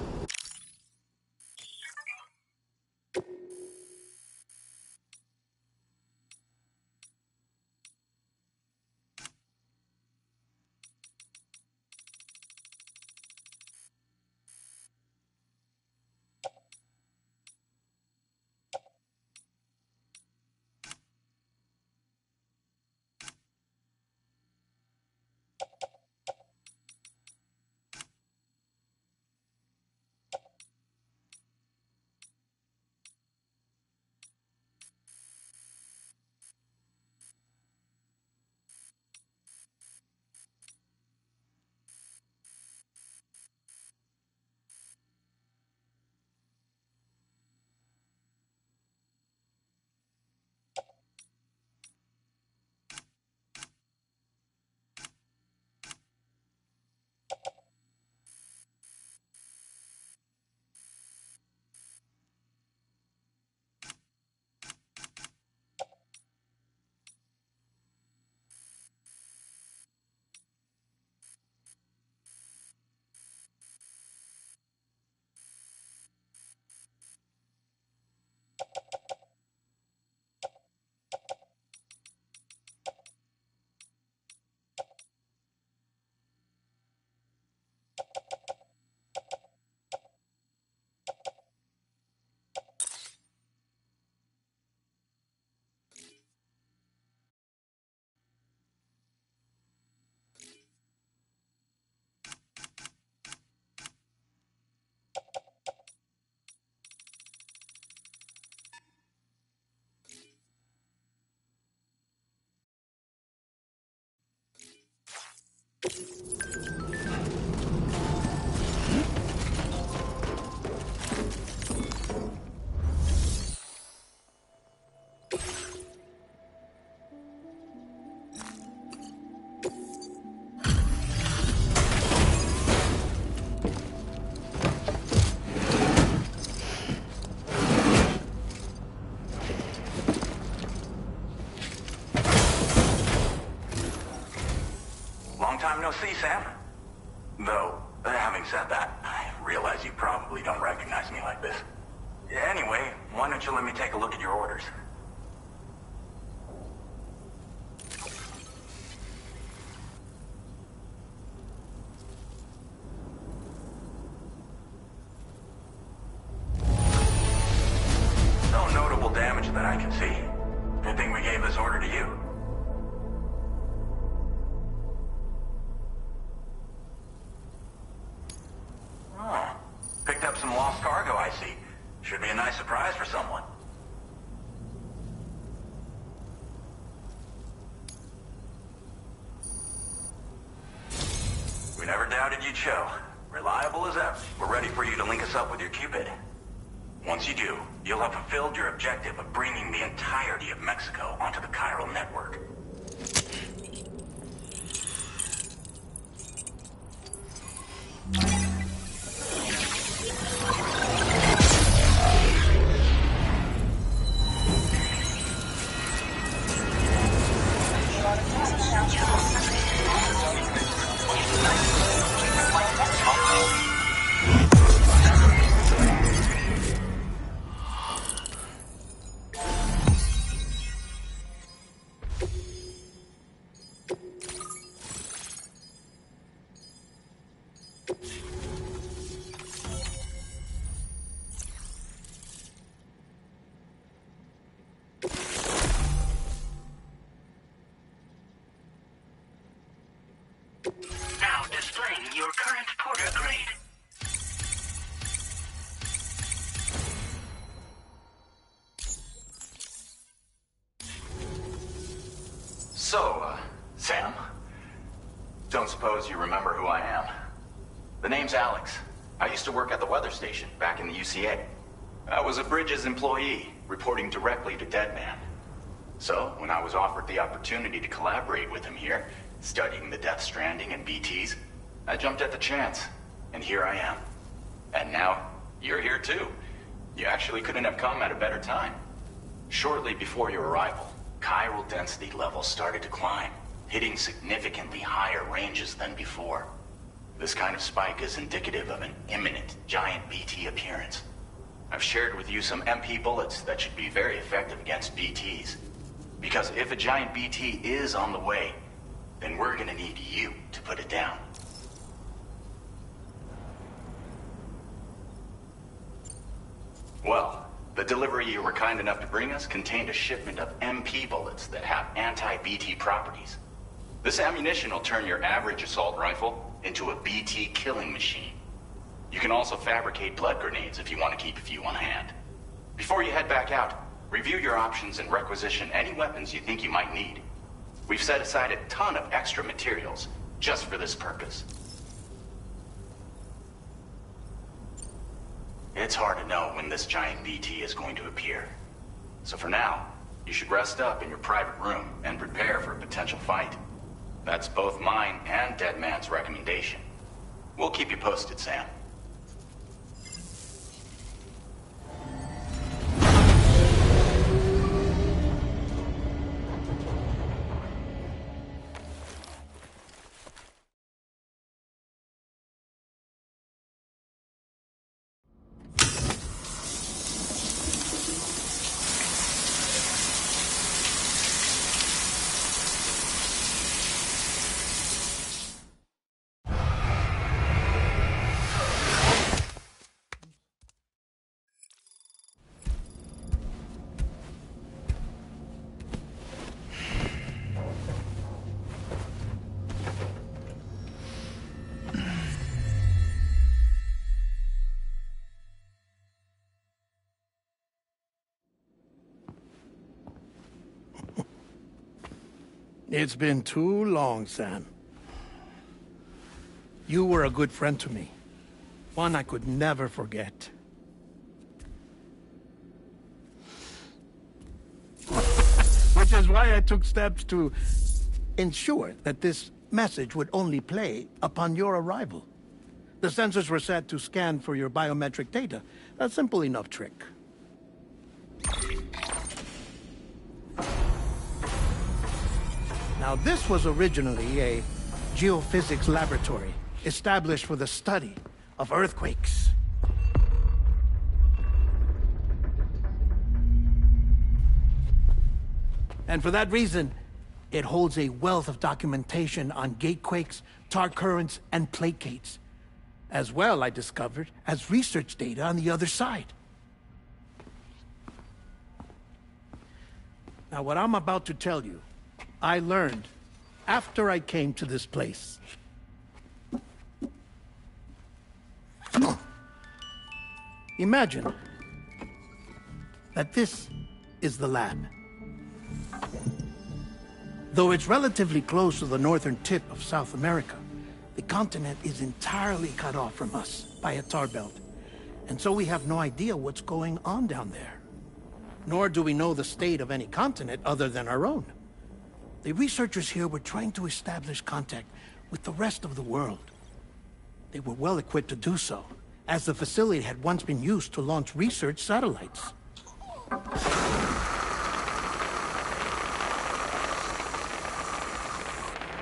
time no see, Sam. Though, having said that, I realize you probably don't recognize me like this. Anyway, why don't you let me take a look at your orders? No notable damage that I can see. Good thing we gave this order to you. Oh, picked up some lost cargo, I see. Should be a nice surprise for someone. We never doubted you'd show. Reliable as ever. We're ready for you to link us up with your Cupid. Once you do, you'll have fulfilled your objective of bringing the entirety of Mexico onto the chiral network. Now displaying your current porter grade. So, Sam, don't suppose you remember who I am? The name's Alex. I used to work at the weather station back in the UCA. I was a Bridges employee, reporting directly to Deadman. So, when I was offered the opportunity to collaborate with him here, studying the Death Stranding and BTs, I jumped at the chance, and here I am. And now, you're here too. You actually couldn't have come at a better time. Shortly before your arrival, chiral density levels started to climb, hitting significantly higher ranges than before. This kind of spike is indicative of an imminent giant BT appearance. I've shared with you some MP bullets that should be very effective against BTs. Because if a giant BT is on the way, then we're gonna need you to put it down. Well, the delivery you were kind enough to bring us contained a shipment of MP bullets that have anti-BT properties. This ammunition will turn your average assault rifle into a BT killing machine. You can also fabricate blood grenades if you want to keep a few on hand. Before you head back out, review your options and requisition any weapons you think you might need. We've set aside a ton of extra materials just for this purpose. It's hard to know when this giant BT is going to appear. So for now, you should rest up in your private room and prepare for a potential fight. That's both mine and Deadman's recommendation. We'll keep you posted, Sam. It's been too long, Sam. You were a good friend to me. One I could never forget. Which is why I took steps to ensure that this message would only play upon your arrival. The sensors were set to scan for your biometric data. A simple enough trick. Now, this was originally a geophysics laboratory established for the study of earthquakes. And for that reason, it holds a wealth of documentation on gatequakes, tar currents, and plate gates. As well, I discovered, as research data on the other side. Now, what I'm about to tell you, I learned after I came to this place. Imagine that this is the lab. Though it's relatively close to the northern tip of South America, the continent is entirely cut off from us by a tar belt. And so we have no idea what's going on down there. Nor do we know the state of any continent other than our own. The researchers here were trying to establish contact with the rest of the world. They were well equipped to do so, as the facility had once been used to launch research satellites.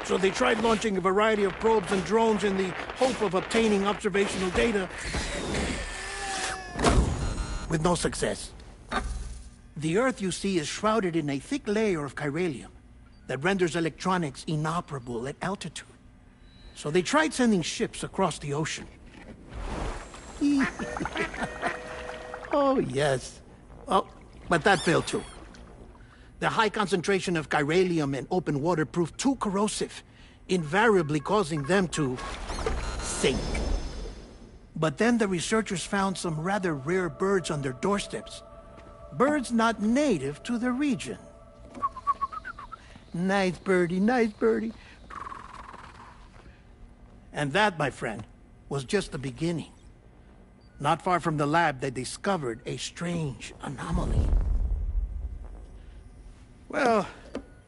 So they tried launching a variety of probes and drones in the hope of obtaining observational data, with no success. The Earth, you see, is shrouded in a thick layer of chiralium that renders electronics inoperable at altitude. So they tried sending ships across the ocean. Oh, yes. Oh, but that failed too. The high concentration of chiralium in open water proved too corrosive, invariably causing them to sink. But then the researchers found some rather rare birds on their doorsteps. Birds not native to the region. Nice birdie, nice birdie. And that, my friend, was just the beginning. Not far from the lab, they discovered a strange anomaly. Well,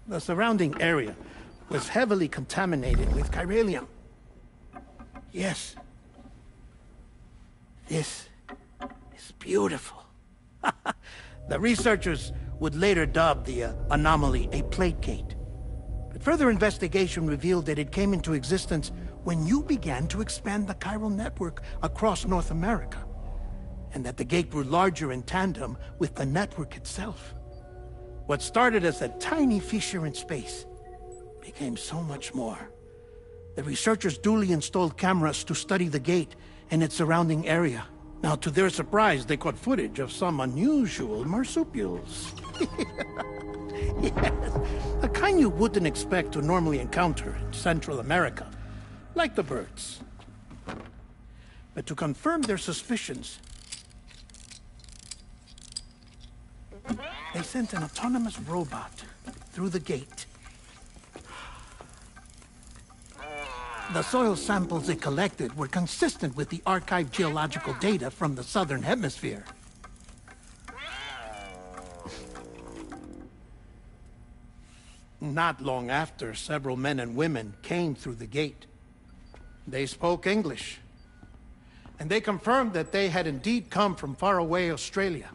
the surrounding area was heavily contaminated with chiralium. Yes. This is beautiful. The researchers would later dub the anomaly a plate gate. But further investigation revealed that it came into existence when you began to expand the chiral network across North America, and that the gate grew larger in tandem with the network itself. What started as a tiny fissure in space became so much more. The researchers duly installed cameras to study the gate and its surrounding area. Now, to their surprise, they caught footage of some unusual marsupials. Yes, a kind you wouldn't expect to normally encounter in Central America, like the birds. But to confirm their suspicions, they sent an autonomous robot through the gate. The soil samples it collected were consistent with the archived geological data from the southern hemisphere. Not long after, several men and women came through the gate. They spoke English, and they confirmed that they had indeed come from faraway Australia.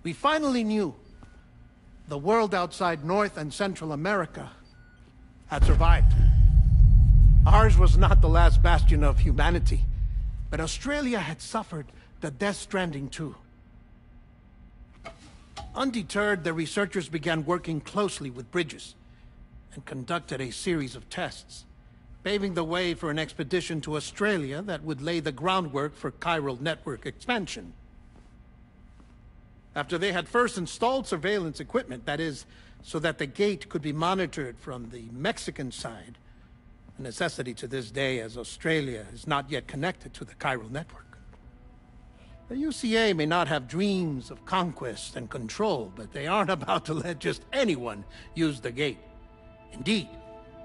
We finally knew the world outside North and Central America had survived. Ours was not the last bastion of humanity, but Australia had suffered the death stranding too. Undeterred, the researchers began working closely with Bridges and conducted a series of tests, paving the way for an expedition to Australia that would lay the groundwork for chiral network expansion. After they had first installed surveillance equipment, that is, so that the gate could be monitored from the Mexican side, a necessity to this day as Australia is not yet connected to the chiral network. The UCA may not have dreams of conquest and control, but they aren't about to let just anyone use the gate. Indeed,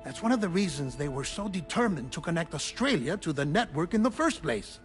that's one of the reasons they were so determined to connect Australia to the network in the first place.